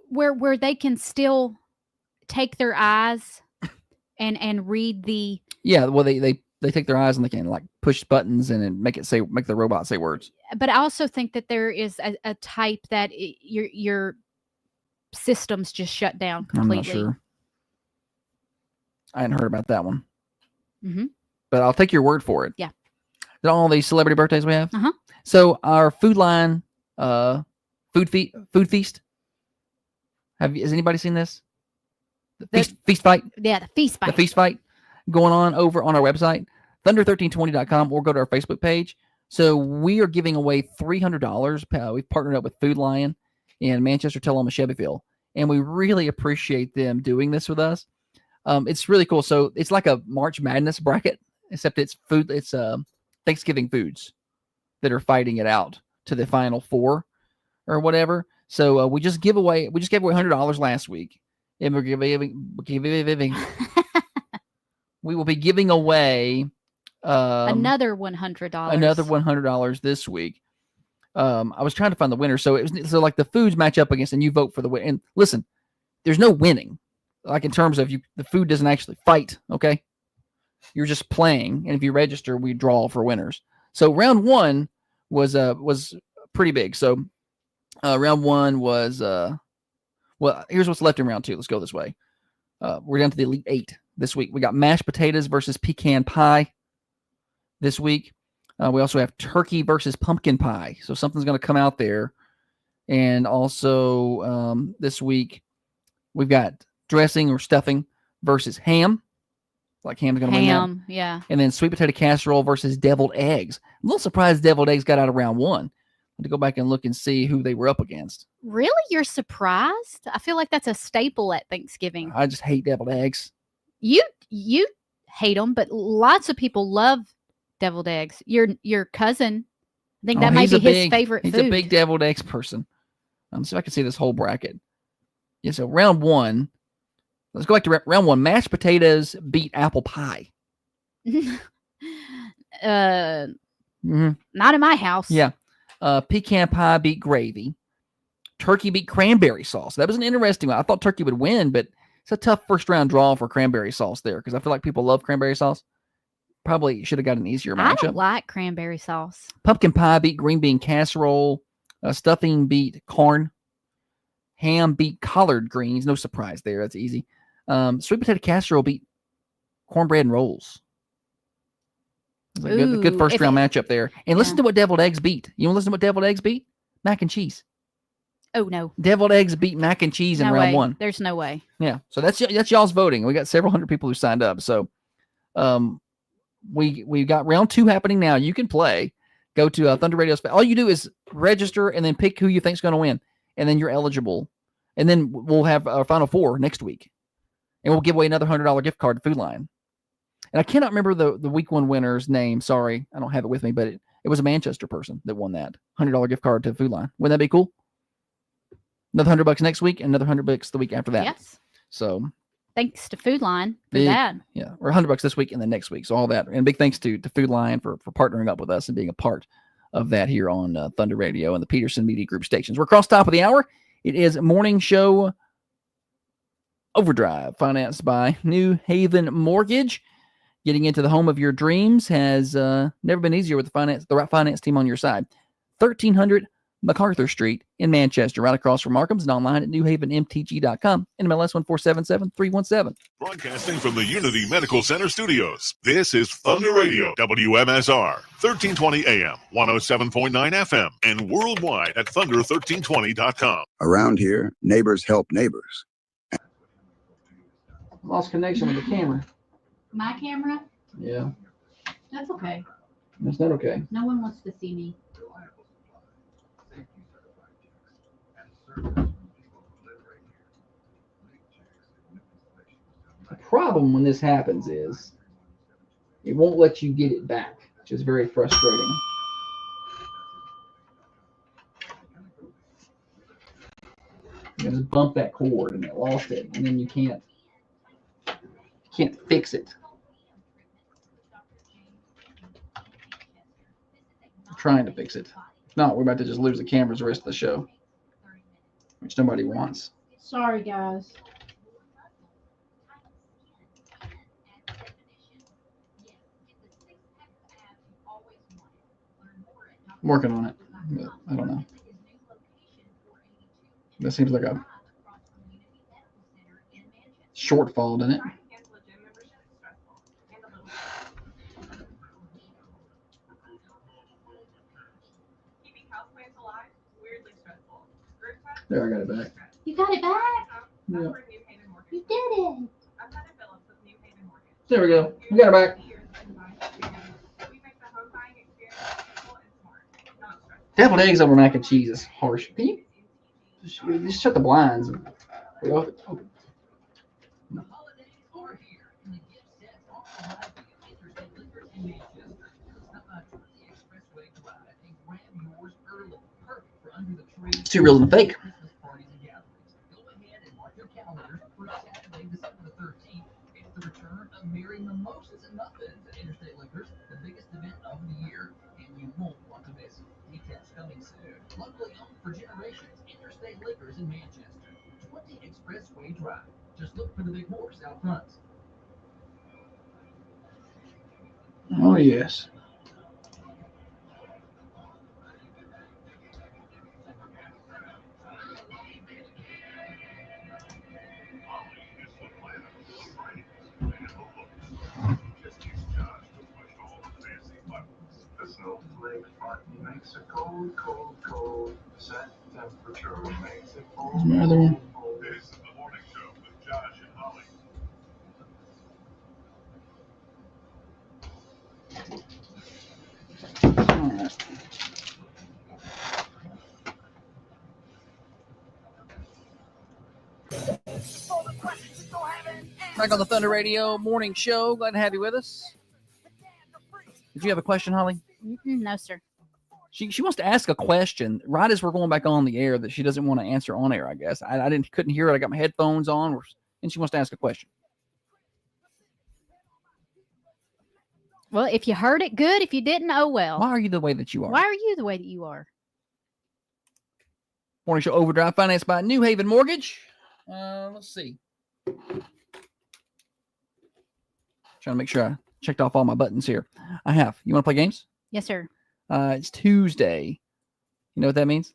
where they can still take their eyes and read the. Yeah, well, they take their eyes and they can like push buttons and make the robot say words. But I also think that there is a type that your systems just shut down completely. I'm not sure. I hadn't heard about that one. Mm-hmm. But I'll take your word for it. Yeah. Is that all these celebrity birthdays we have? Uh-huh. So our Food Line food feast. Has anybody seen this? The feast fight? Yeah, the feast fight. The feast fight going on over on our website, thunder1320.com, or go to our Facebook page. So we are giving away $300. We've partnered up with Food Lion in Manchester, Tullahoma, Shelbyville, and we really appreciate them doing this with us. It's really cool. So it's like a March Madness bracket, except it's food. It's Thanksgiving foods that are fighting it out to the final four or whatever. So we just gave away $100 last week, and we're giving we will be giving away another $100. Another $100 this week. I was trying to find the winner, so like the foods match up against, and you vote for the win. And listen, there's no winning. Like in terms of the food doesn't actually fight, okay? You're just playing, and if you register, we draw for winners. So round one was pretty big. So round one was well, here's what's left in round two. Let's go this way. We're down to the Elite Eight this week. We got mashed potatoes versus pecan pie this week. We also have turkey versus pumpkin pie. So something's going to come out there. And also this week, we've got dressing or stuffing versus ham. Like ham's going to win that. Ham, yeah. And then sweet potato casserole versus deviled eggs. I'm a little surprised deviled eggs got out of round one. I had to go back and look and see who they were up against. Really? You're surprised? I feel like that's a staple at Thanksgiving. I just hate deviled eggs. You hate them, but lots of people love deviled eggs. Your cousin, I think that might be his favorite food. He's a big deviled eggs person. Let's see if I can see this whole bracket. Yeah, so round one. Let's go back to round one. Mashed potatoes beat apple pie. Not in my house. Yeah. Pecan pie beat gravy. Turkey beat cranberry sauce. That was an interesting one. I thought turkey would win, but it's a tough first round draw for cranberry sauce there because I feel like people love cranberry sauce. probably should have got an easier I matchup. don't like cranberry sauce. Pumpkin pie beat green bean casserole. Stuffing beat corn. Ham beat collard greens. No surprise there. That's easy. Sweet potato casserole beat cornbread and rolls. It's a good first round matchup there. And listen to what deviled eggs beat. You want to listen to what deviled eggs beat? Mac and cheese. Oh, no. Deviled eggs beat mac and cheese in No round way. one. There's no way. Yeah. So that's y'all's voting. We got several hundred people who signed up. So we got round 2 happening now. You can play. Go to Thunder Radio. All you do is register and then pick who you think's going to win. And then you're eligible. And then we'll have our final 4 next week. And we'll give away another $100 gift card to Food Lion. And I cannot remember the week 1 winner's name. Sorry, I don't have it with me, but it was a Manchester person that won that $100 gift card to Food Lion. Wouldn't that be cool? Another $100 next week, and another $100 the week after that. Yes. So thanks to Food Line for that. Yeah, or $100 this week and then next week. So all that, and big thanks to Food Lion for partnering up with us and being a part of that here on Thunder Radio and the Peterson Media Group stations. We're across top of the hour. It is Morning Show Overdrive, financed by New Haven Mortgage. Getting into the home of your dreams has never been easier with the right finance team on your side. 1300 MacArthur Street in Manchester, right across from Markham's, and online at newhavenmtg.com. NMLS 1477317. Broadcasting from the Unity Medical Center studios, this is Thunder Radio, WMSR, 1320 AM, 107.9 FM, and worldwide at thunder1320.com. Around here, neighbors help neighbors. Lost connection with the camera. My camera? Yeah, That's okay. that's not okay. No one wants to see me. The problem when this happens is it won't let you get it back, which is very frustrating. You just bump that cord and it lost it, and then you can't fix it. I'm trying to fix it. If not, we're about to just lose the cameras the rest of the show, which nobody wants. Sorry, guys. I'm working on it, but I don't know. That seems like a shortfall, doesn't it? There, I got it back. You got it back? Yeah. You did it. There we go. We got it back. Deviled eggs over mac and cheese is harsh. Can you just shut the blinds? No. It's too real and fake. Merry Mimosas and Muffins at Interstate Liquors, the biggest event of the year, and you won't want to miss it. Details coming soon. Locally owned for generations, Interstate Liquors in Manchester. 20 Expressway Drive. Just look for the big horse out front. Oh, yes. Makes it cold, cold, cold. Set temperature makes it cold. There's my other one. This is the morning show with Josh and Holly. All right. Back on the Thunder Radio Morning Show. Glad to have you with us. Did you have a question, Holly? No, sir. She wants to ask a question right as we're going back on the air that she doesn't want to answer on air, I guess. I couldn't hear it. I got my headphones on, and she wants to ask a question. Well, if you heard it, good. If you didn't, oh well. Why are you the way that you are? Why are you the way that you are? Morning Show Overdrive, financed by New Haven Mortgage. Let's see. Trying to make sure I checked off all my buttons here. I have. You want to play games? Yes, sir. It's Tuesday. You know what that means?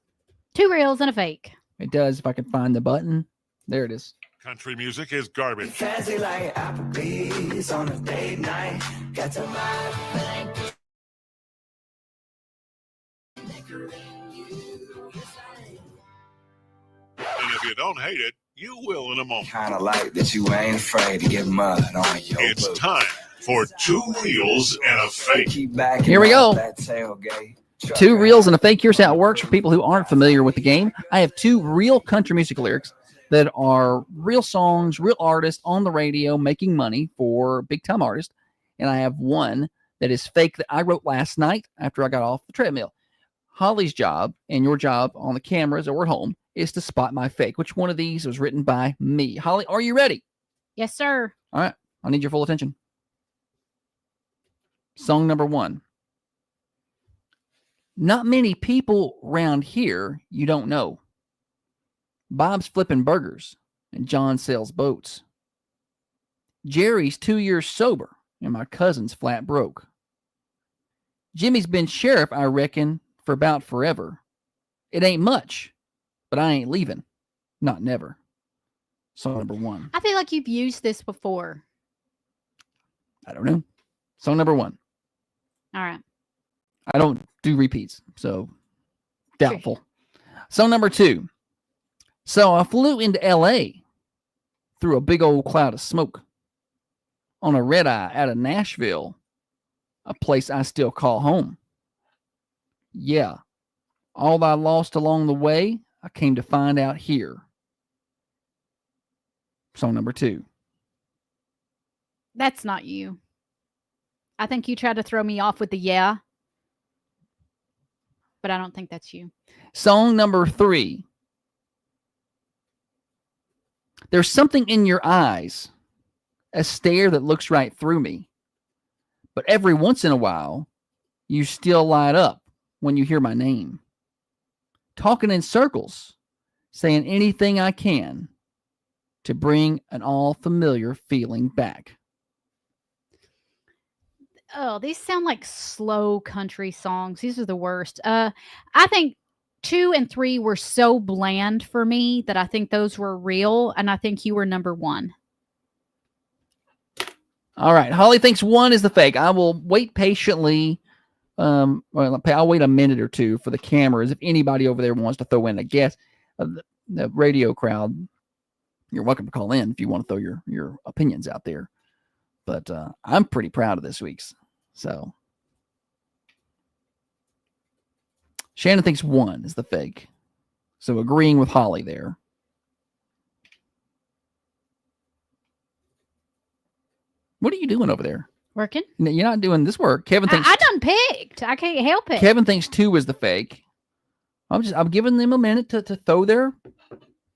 2 reals and a fake. It does. If I can find the button. There it is. Country music is garbage. Fancy like Applebee's on a date night. Got to my And if you don't hate it, you will in a moment. kind of like that you ain't afraid to get mud on your It's boots. time for 2 reels and a fake. Keep backing Here we up go. that tailgate. 2 reels and a fake. Here's how it works for people who aren't familiar with the game. I have 2 real country music lyrics that are real songs, real artists on the radio making money for big time artists. And I have one that is fake that I wrote last night after I got off the treadmill. Holly's job and your job on the cameras or at home is to spot my fake. Which one of these was written by me? Holly, are you ready? Yes, sir. All right. I need your full attention. Song number 1. Not many people around here you don't know. Bob's flipping burgers and John sells boats. Jerry's 2 years sober and my cousin's flat broke. Jimmy's been sheriff, I reckon, for about forever. It ain't much, but I ain't leaving. Not never. Song number 1. I feel like you've used this before. I don't know. Song number 1. All right. I don't do repeats, so doubtful. Song number 2. So I flew into L.A. through a big old cloud of smoke on a red eye out of Nashville, a place I still call home. Yeah, all I lost along the way, I came to find out here. Song number 2. That's not you. I think you tried to throw me off with the yeah, but I don't think that's you. Song number 3. There's something in your eyes, a stare that looks right through me. But every once in a while, you still light up when you hear my name. Talking in circles, saying anything I can to bring an all familiar feeling back. Oh, these sound like slow country songs. These are the worst. I think 2 and 3 were so bland for me that I think those were real, and I think you were number 1. All right. Holly thinks 1 is the fake. I will wait patiently. I'll wait a minute or 2 for the cameras. If anybody over there wants to throw in a guess, the radio crowd, you're welcome to call in if you want to throw your opinions out there. But I'm pretty proud of this week's. So Shannon thinks 1 is the fake. So agreeing with Holly there. What are you doing over there? Working? You're not doing this work. Kevin thinks I done picked. I can't help it. Kevin thinks 2 is the fake. I'm giving them a minute to throw their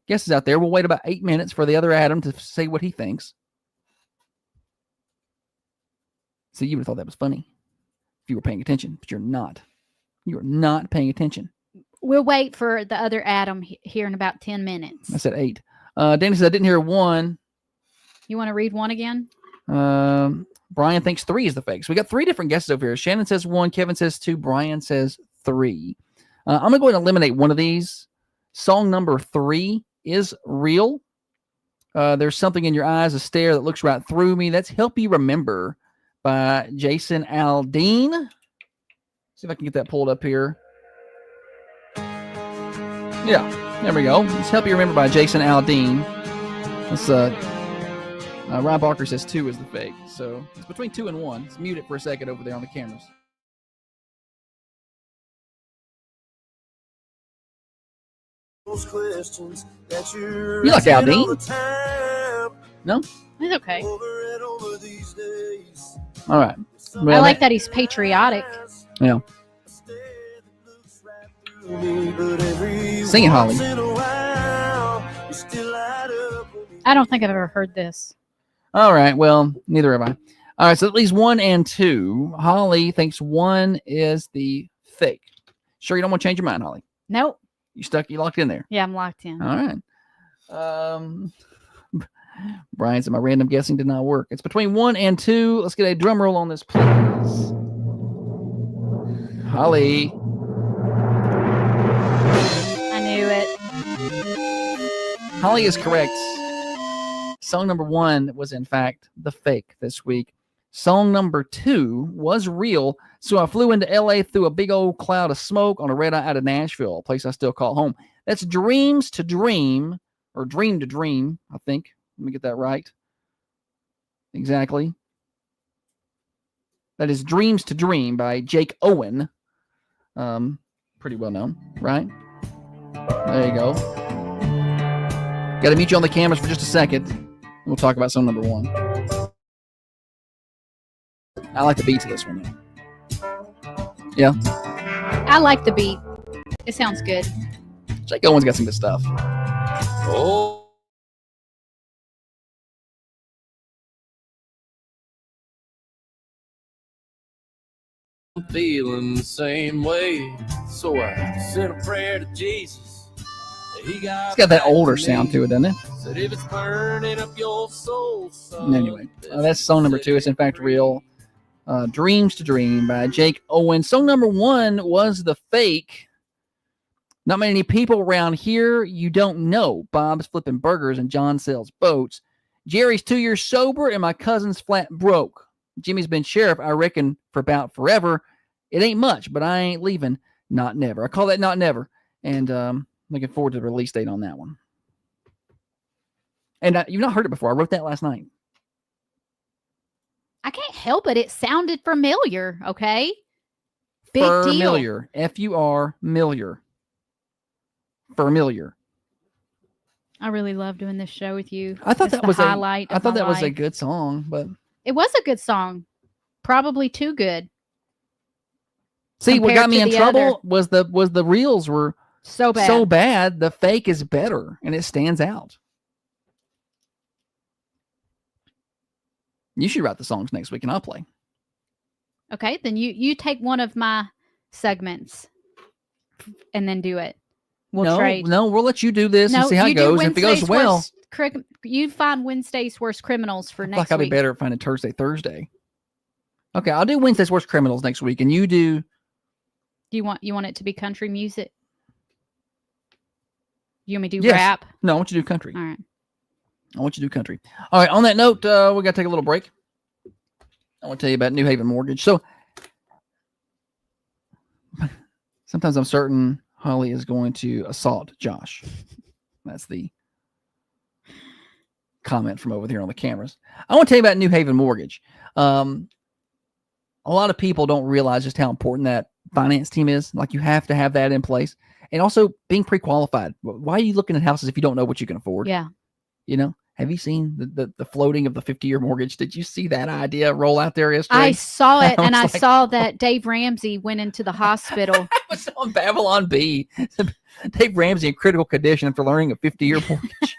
guesses out there. We'll wait about 8 minutes for the other Adam to say what he thinks. So you would have thought that was funny if you were paying attention, but you're not. You're not paying attention. We'll wait for the other Adam here in about 10 minutes. I said 8. Danny said I didn't hear 1. You want to read 1 again? Brian thinks 3 is the fake. So we got 3 different guesses over here. Shannon says 1, Kevin says 2, Brian says 3. I'm going to go ahead and eliminate one of these. Song number 3 is real. There's something in your eyes, a stare that looks right through me. That's Help You Remember by Jason Aldean. See if I can get that pulled up here. Yeah, there we go. It's Help You Remember by Jason Aldean. Let's Ryan Barker says 2 is the fake. So it's between 2 and 1. Let's mute it for a second over there on the cameras. Those questions that you like Aldean? No? It's okay. over these days. All right. I like that he's patriotic. Yeah. Sing it, Holly. I don't think I've ever heard this. All right. Well, neither have I. All right. So at least 1 and 2. Holly thinks 1 is the fake. Sure you don't want to change your mind, Holly? Nope. You locked in there? Yeah, I'm locked in. All right. Brian said my random guessing did not work. It's between 1 and 2. Let's get a drum roll on this, please. Holly. I knew it. Holly is correct. Song number 1 was, in fact, The Fake this week. Song number 2 was Real. So I flew into LA through a big old cloud of smoke on a red eye out of Nashville, a place I still call home. That's Dreams to Dream, or Dream to Dream, I think. Let me get that right. Exactly. That is Dreams to Dream by Jake Owen. Pretty well known, right? There you go. Got to meet you on the cameras for just a second. We'll talk about song number 1. I like the beat to this one, though. Yeah. I like the beat. It sounds good. Jake Owen's got some good stuff. Oh. I'm feeling the same way, so I sent a prayer to Jesus. It's got that older sound to it, doesn't it? Said if it's burning up your soul, son, Anyway, that's song number 2. It's in fact real. Dreams to Dream by Jake Owen. Song number 1 was The Fake. Not many people around here you don't know. Bob's flipping burgers and John sells boats. Jerry's 2 years sober and my cousin's flat broke. Jimmy's been sheriff, I reckon, for about forever. It ain't much, but I ain't leaving. Not never. I call that Not Never. And looking forward to the release date on that one. And you've not heard it before. I wrote that last night. I can't help it. It sounded familiar, okay? Big Familiar. F-U-R, familiar. Familiar. I really love doing this show with you. I thought It's that the was highlight. I thought that was a life. good song, but It was a good song. Probably too good. see what Compared got me to in the trouble was the reels were So bad. so bad. The Fake is better and it stands out. You should write the songs next week and I'll play. Okay, then you take one of my segments and then do it. We'll trade. No, we'll let you do this and see how it you do goes. If it goes Wednesday's well, worst you find Wednesday's worst criminals for I feel next like I'll be week. better at finding Thursday. Okay, I'll do Wednesday's Worst Criminals next week, and you do. Do you want it to be country music? You want me to do Yes. rap? No, I want you to do country. All right. I want you to do country. All right. On that note, we got to take a little break. I want to tell you about New Haven Mortgage. So sometimes I'm certain Holly is going to assault Josh. That's the comment from over here on the cameras. I want to tell you about New Haven Mortgage. A lot of people don't realize just how important that finance team is. Like, you have to have that in place. And also being pre-qualified. Why are you looking at houses if you don't know what you can afford? Yeah. You know, have you seen the floating of the 50-year mortgage? Did you see that idea roll out there yesterday? I saw it, and I was like, saw that Dave Ramsey went into the hospital. I was on Babylon B. Dave Ramsey in critical condition after learning a 50-year mortgage.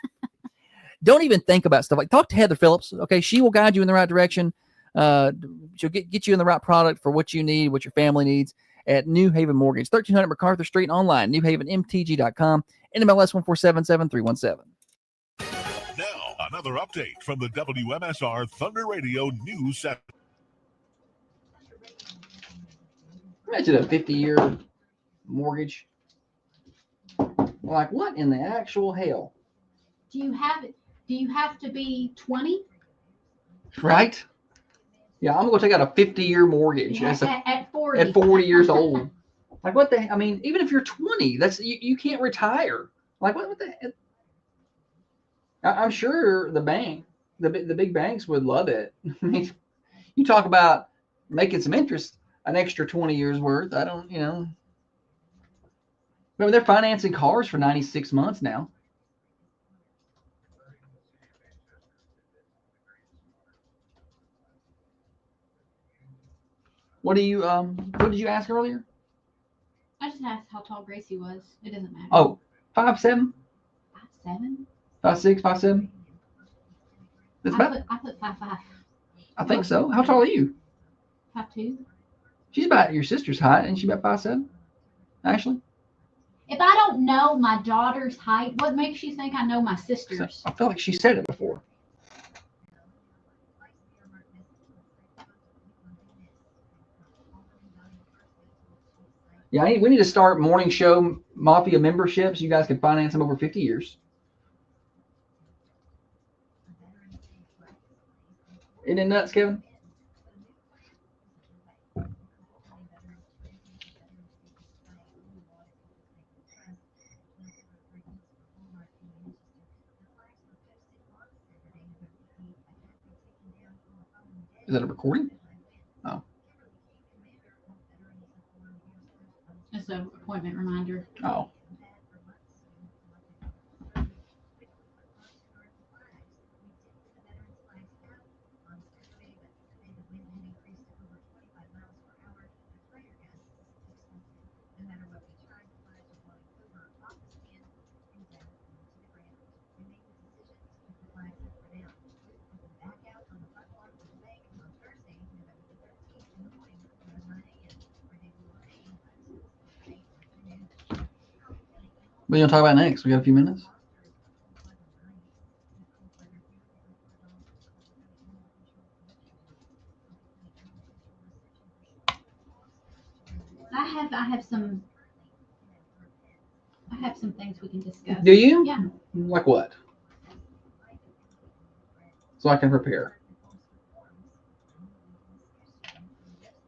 Don't even think about stuff like, talk to Heather Phillips. Okay, she will guide you in the right direction. She'll get you in the right product for what you need, what your family needs at New Haven Mortgage, 1300 MacArthur Street, online, newhavenmtg.com, NMLS 1477317. Now, another update from the WMSR Thunder Radio News Center. Imagine a 50-year mortgage. Like, what in the actual hell? Do you have to be 20? Right? Yeah, I'm going to take out a 50-year mortgage. Yeah, That's at 40. At 40 years old. Like, what the? I mean, even if you're 20, that's you can't retire. Like, what the? I'm sure the big banks would love it. I mean, you talk about making some interest, an extra 20 years worth. I don't, Remember, they're financing cars for 96 months now. What did you ask earlier? I just asked how tall Gracie was. It doesn't matter. Oh, 5'7"? 5'7"? 5'6", 5'7"? That's about. I put 5'5". I think so. How tall are you? 5'2". She's about your sister's height, and she about 5'7", actually. If I don't know my daughter's height, what makes you think I know my sister's? I feel like she said it before. Yeah, we need to start morning show Mafia memberships. You guys can finance them over 50 years. Isn't it nuts, Kevin? Is that a recording? Oh. It's an appointment reminder. Oh. What are you going to talk about next? We got a few minutes. I have some things we can discuss. Do you? Yeah. Like what? So I can prepare. I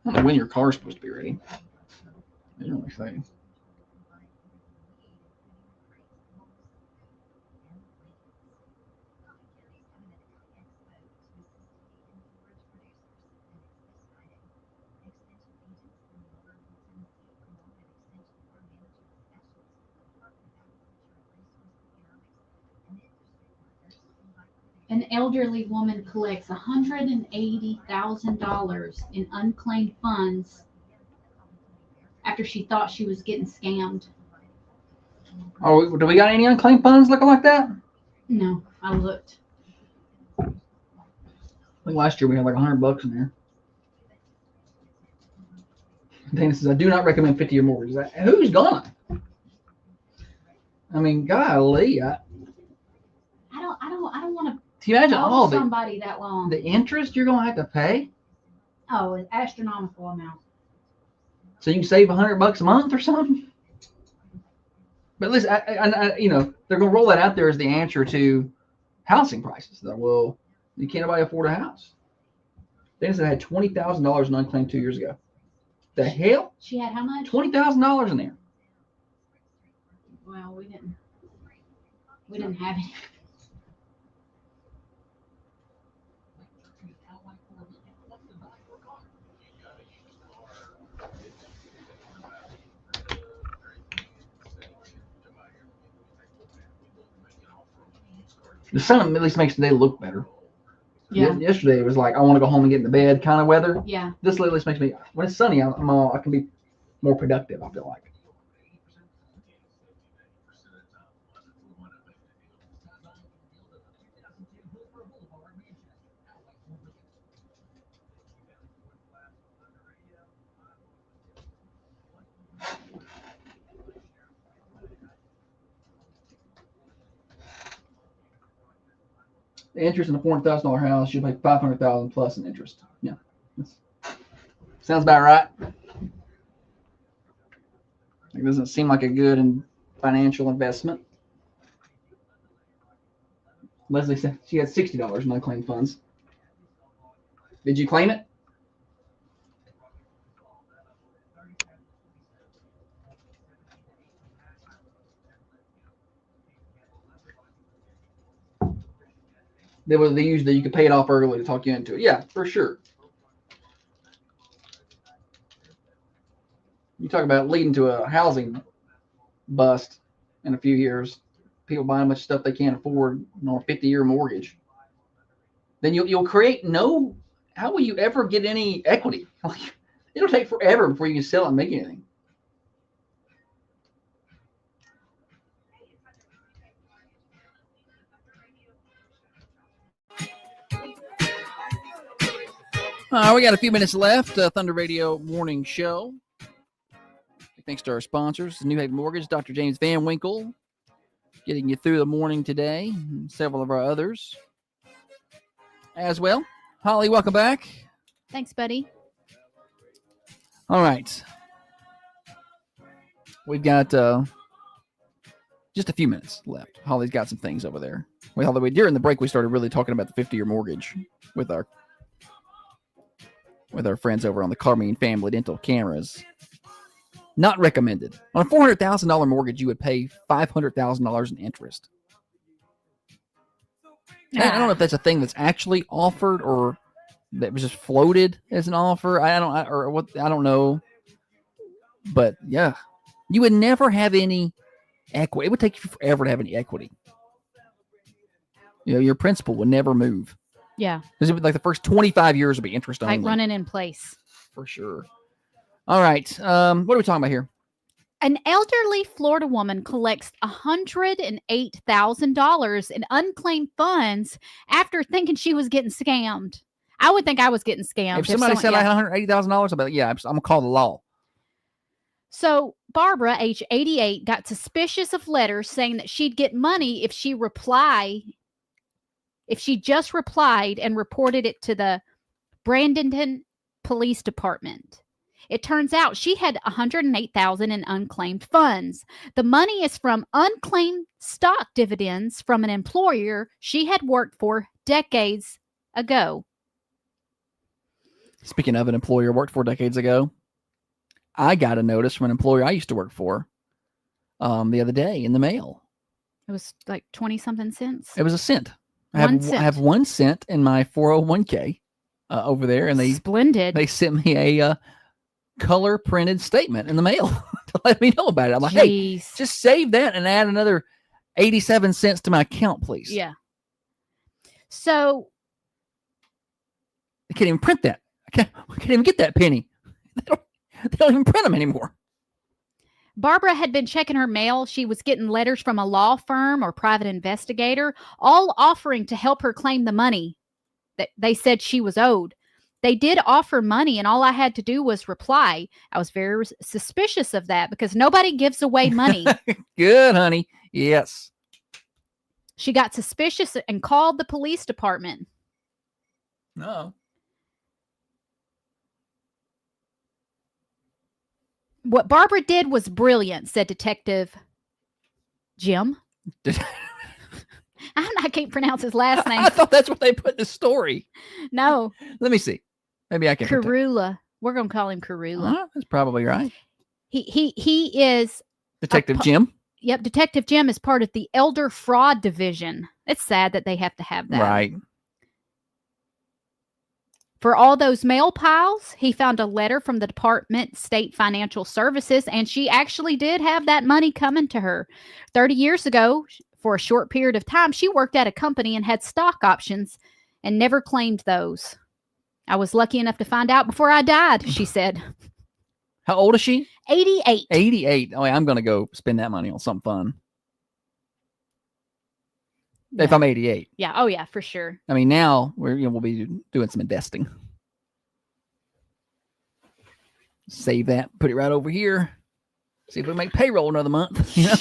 don't know when your car's supposed to be ready. They didn't really say. An elderly woman collects $180,000 in unclaimed funds after she thought she was getting scammed. Oh, do we got any unclaimed funds looking like that? No, I looked. I think last year we had like $100 in there. Dana says, I do not recommend 50-year mortgages. Who's gonna? I mean, golly, I don't want to. Do you imagine all somebody that long? The interest you're gonna have to pay? Oh, an astronomical amount. So you can save $100 a month or something. But listen, you know, they're gonna roll that out there as the answer to housing prices. Well, you can't nobody afford a house. Dana said I had $20,000 in unclaimed 2 years ago. The hell? She had how much? $20,000 in there. Well, we didn't have it. The sun at least makes the day look better. Yeah. Yesterday it was like I want to go home and get in the bed kind of weather. Yeah. This at least makes me, when it's sunny, I can be more productive. I feel like. The interest in a $400,000 house, you pay $500,000 plus in interest. Yeah, sounds about right. It doesn't seem like a good financial investment. Leslie said she had $60 in unclaimed funds. Did you claim it? They usually you could pay it off early to talk you into it. Yeah, for sure. You talk about leading to a housing bust in a few years. People buying much stuff they can't afford on a 50-year mortgage. Then you'll create no. How will you ever get any equity? It'll take forever before you can sell it and make anything. We got a few minutes left. Thunder Radio Morning Show. Thanks to our sponsors, New Haven Mortgage, Dr. James Van Winkle, getting you through the morning today, and several of our others as well. Holly, welcome back. Thanks, buddy. All right. we've got just a few minutes left. Holly's got some things over there. Well, during the break, we started really talking about the 50-year mortgage with our friends over on the Carmine Family Dental Cameras. Not recommended. On a $400,000 mortgage, you would pay $500,000 in interest. I don't know if that's a thing that's actually offered or that was just floated as an offer. I don't know. But yeah, you would never have any equity. It would take you forever to have any equity. Your principal would never move. Yeah. Because it would, like the first 25 years would be interest only. Like running in place. For sure. All right. What are we talking about here? An elderly Florida woman collects $108,000 in unclaimed funds after thinking she was getting scammed. I would think I was getting scammed. If somebody said like $180,000, I'd be like, yeah, I'm going to call the law. So Barbara, age 88, got suspicious of letters saying that she'd get money if she just replied and reported it to the Bradenton Police Department. It turns out she had $108,000 in unclaimed funds. The money is from unclaimed stock dividends from an employer she had worked for decades ago. Speaking of an employer worked for decades ago, I got a notice from an employer I used to work for the other day in the mail. It was like 20-something cents. It was a cent. I have 1 cent in my 401k over there, and splendid. They sent me a color printed statement in the mail to let me know about it. I'm like, hey, just save that and add another 87 cents to my account, please. Yeah. So I can't even print that. I can't even get that penny. They don't even print them anymore. Barbara had been checking her mail. She was getting letters from a law firm or private investigator, all offering to help her claim the money that they said she was owed. They did offer money, and all I had to do was reply. I was very suspicious of that because nobody gives away money. Good, honey. Yes. She got suspicious and called the police department. No. What Barbara did was brilliant, said Detective Jim. I can't pronounce his last name. I thought that's what they put in the story. No. Let me see. Maybe I can. Karula. We're going to call him Karula. That's probably right. He is Detective Jim. Yep, Detective Jim is part of the Elder Fraud Division. It's sad that they have to have that. Right. For all those mail piles, he found a letter from the Department of State Financial Services, and she actually did have that money coming to her. 30 years ago, for a short period of time, she worked at a company and had stock options and never claimed those. I was lucky enough to find out before I died, she said. How old is she? 88. 88. Oh, yeah, I'm going to go spend that money on something fun. Yeah. If I'm 88. Yeah. Oh, yeah, for sure. I mean, now we'll be doing some investing. Save that. Put it right over here. See if we make payroll another month. You know?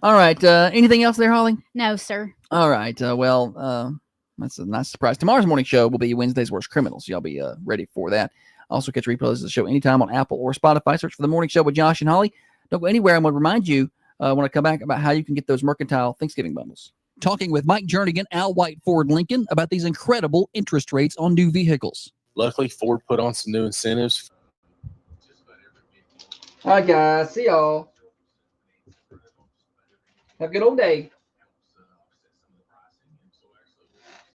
All right. Anything else there, Holly? No, sir. All right. That's a nice surprise. Tomorrow's morning show will be Wednesday's Worst Criminals. Y'all be ready for that. Also, catch replays of the show anytime on Apple or Spotify. Search for the morning show with Josh and Holly. Don't go anywhere. I'm going to remind you when I come back about how you can get those Mercantile Thanksgiving bundles. Talking with Mike Jernigan, Al White Ford Lincoln, about these incredible interest rates on new vehicles. Luckily, Ford put on some new incentives. All right, guys. See y'all. Have a good old day.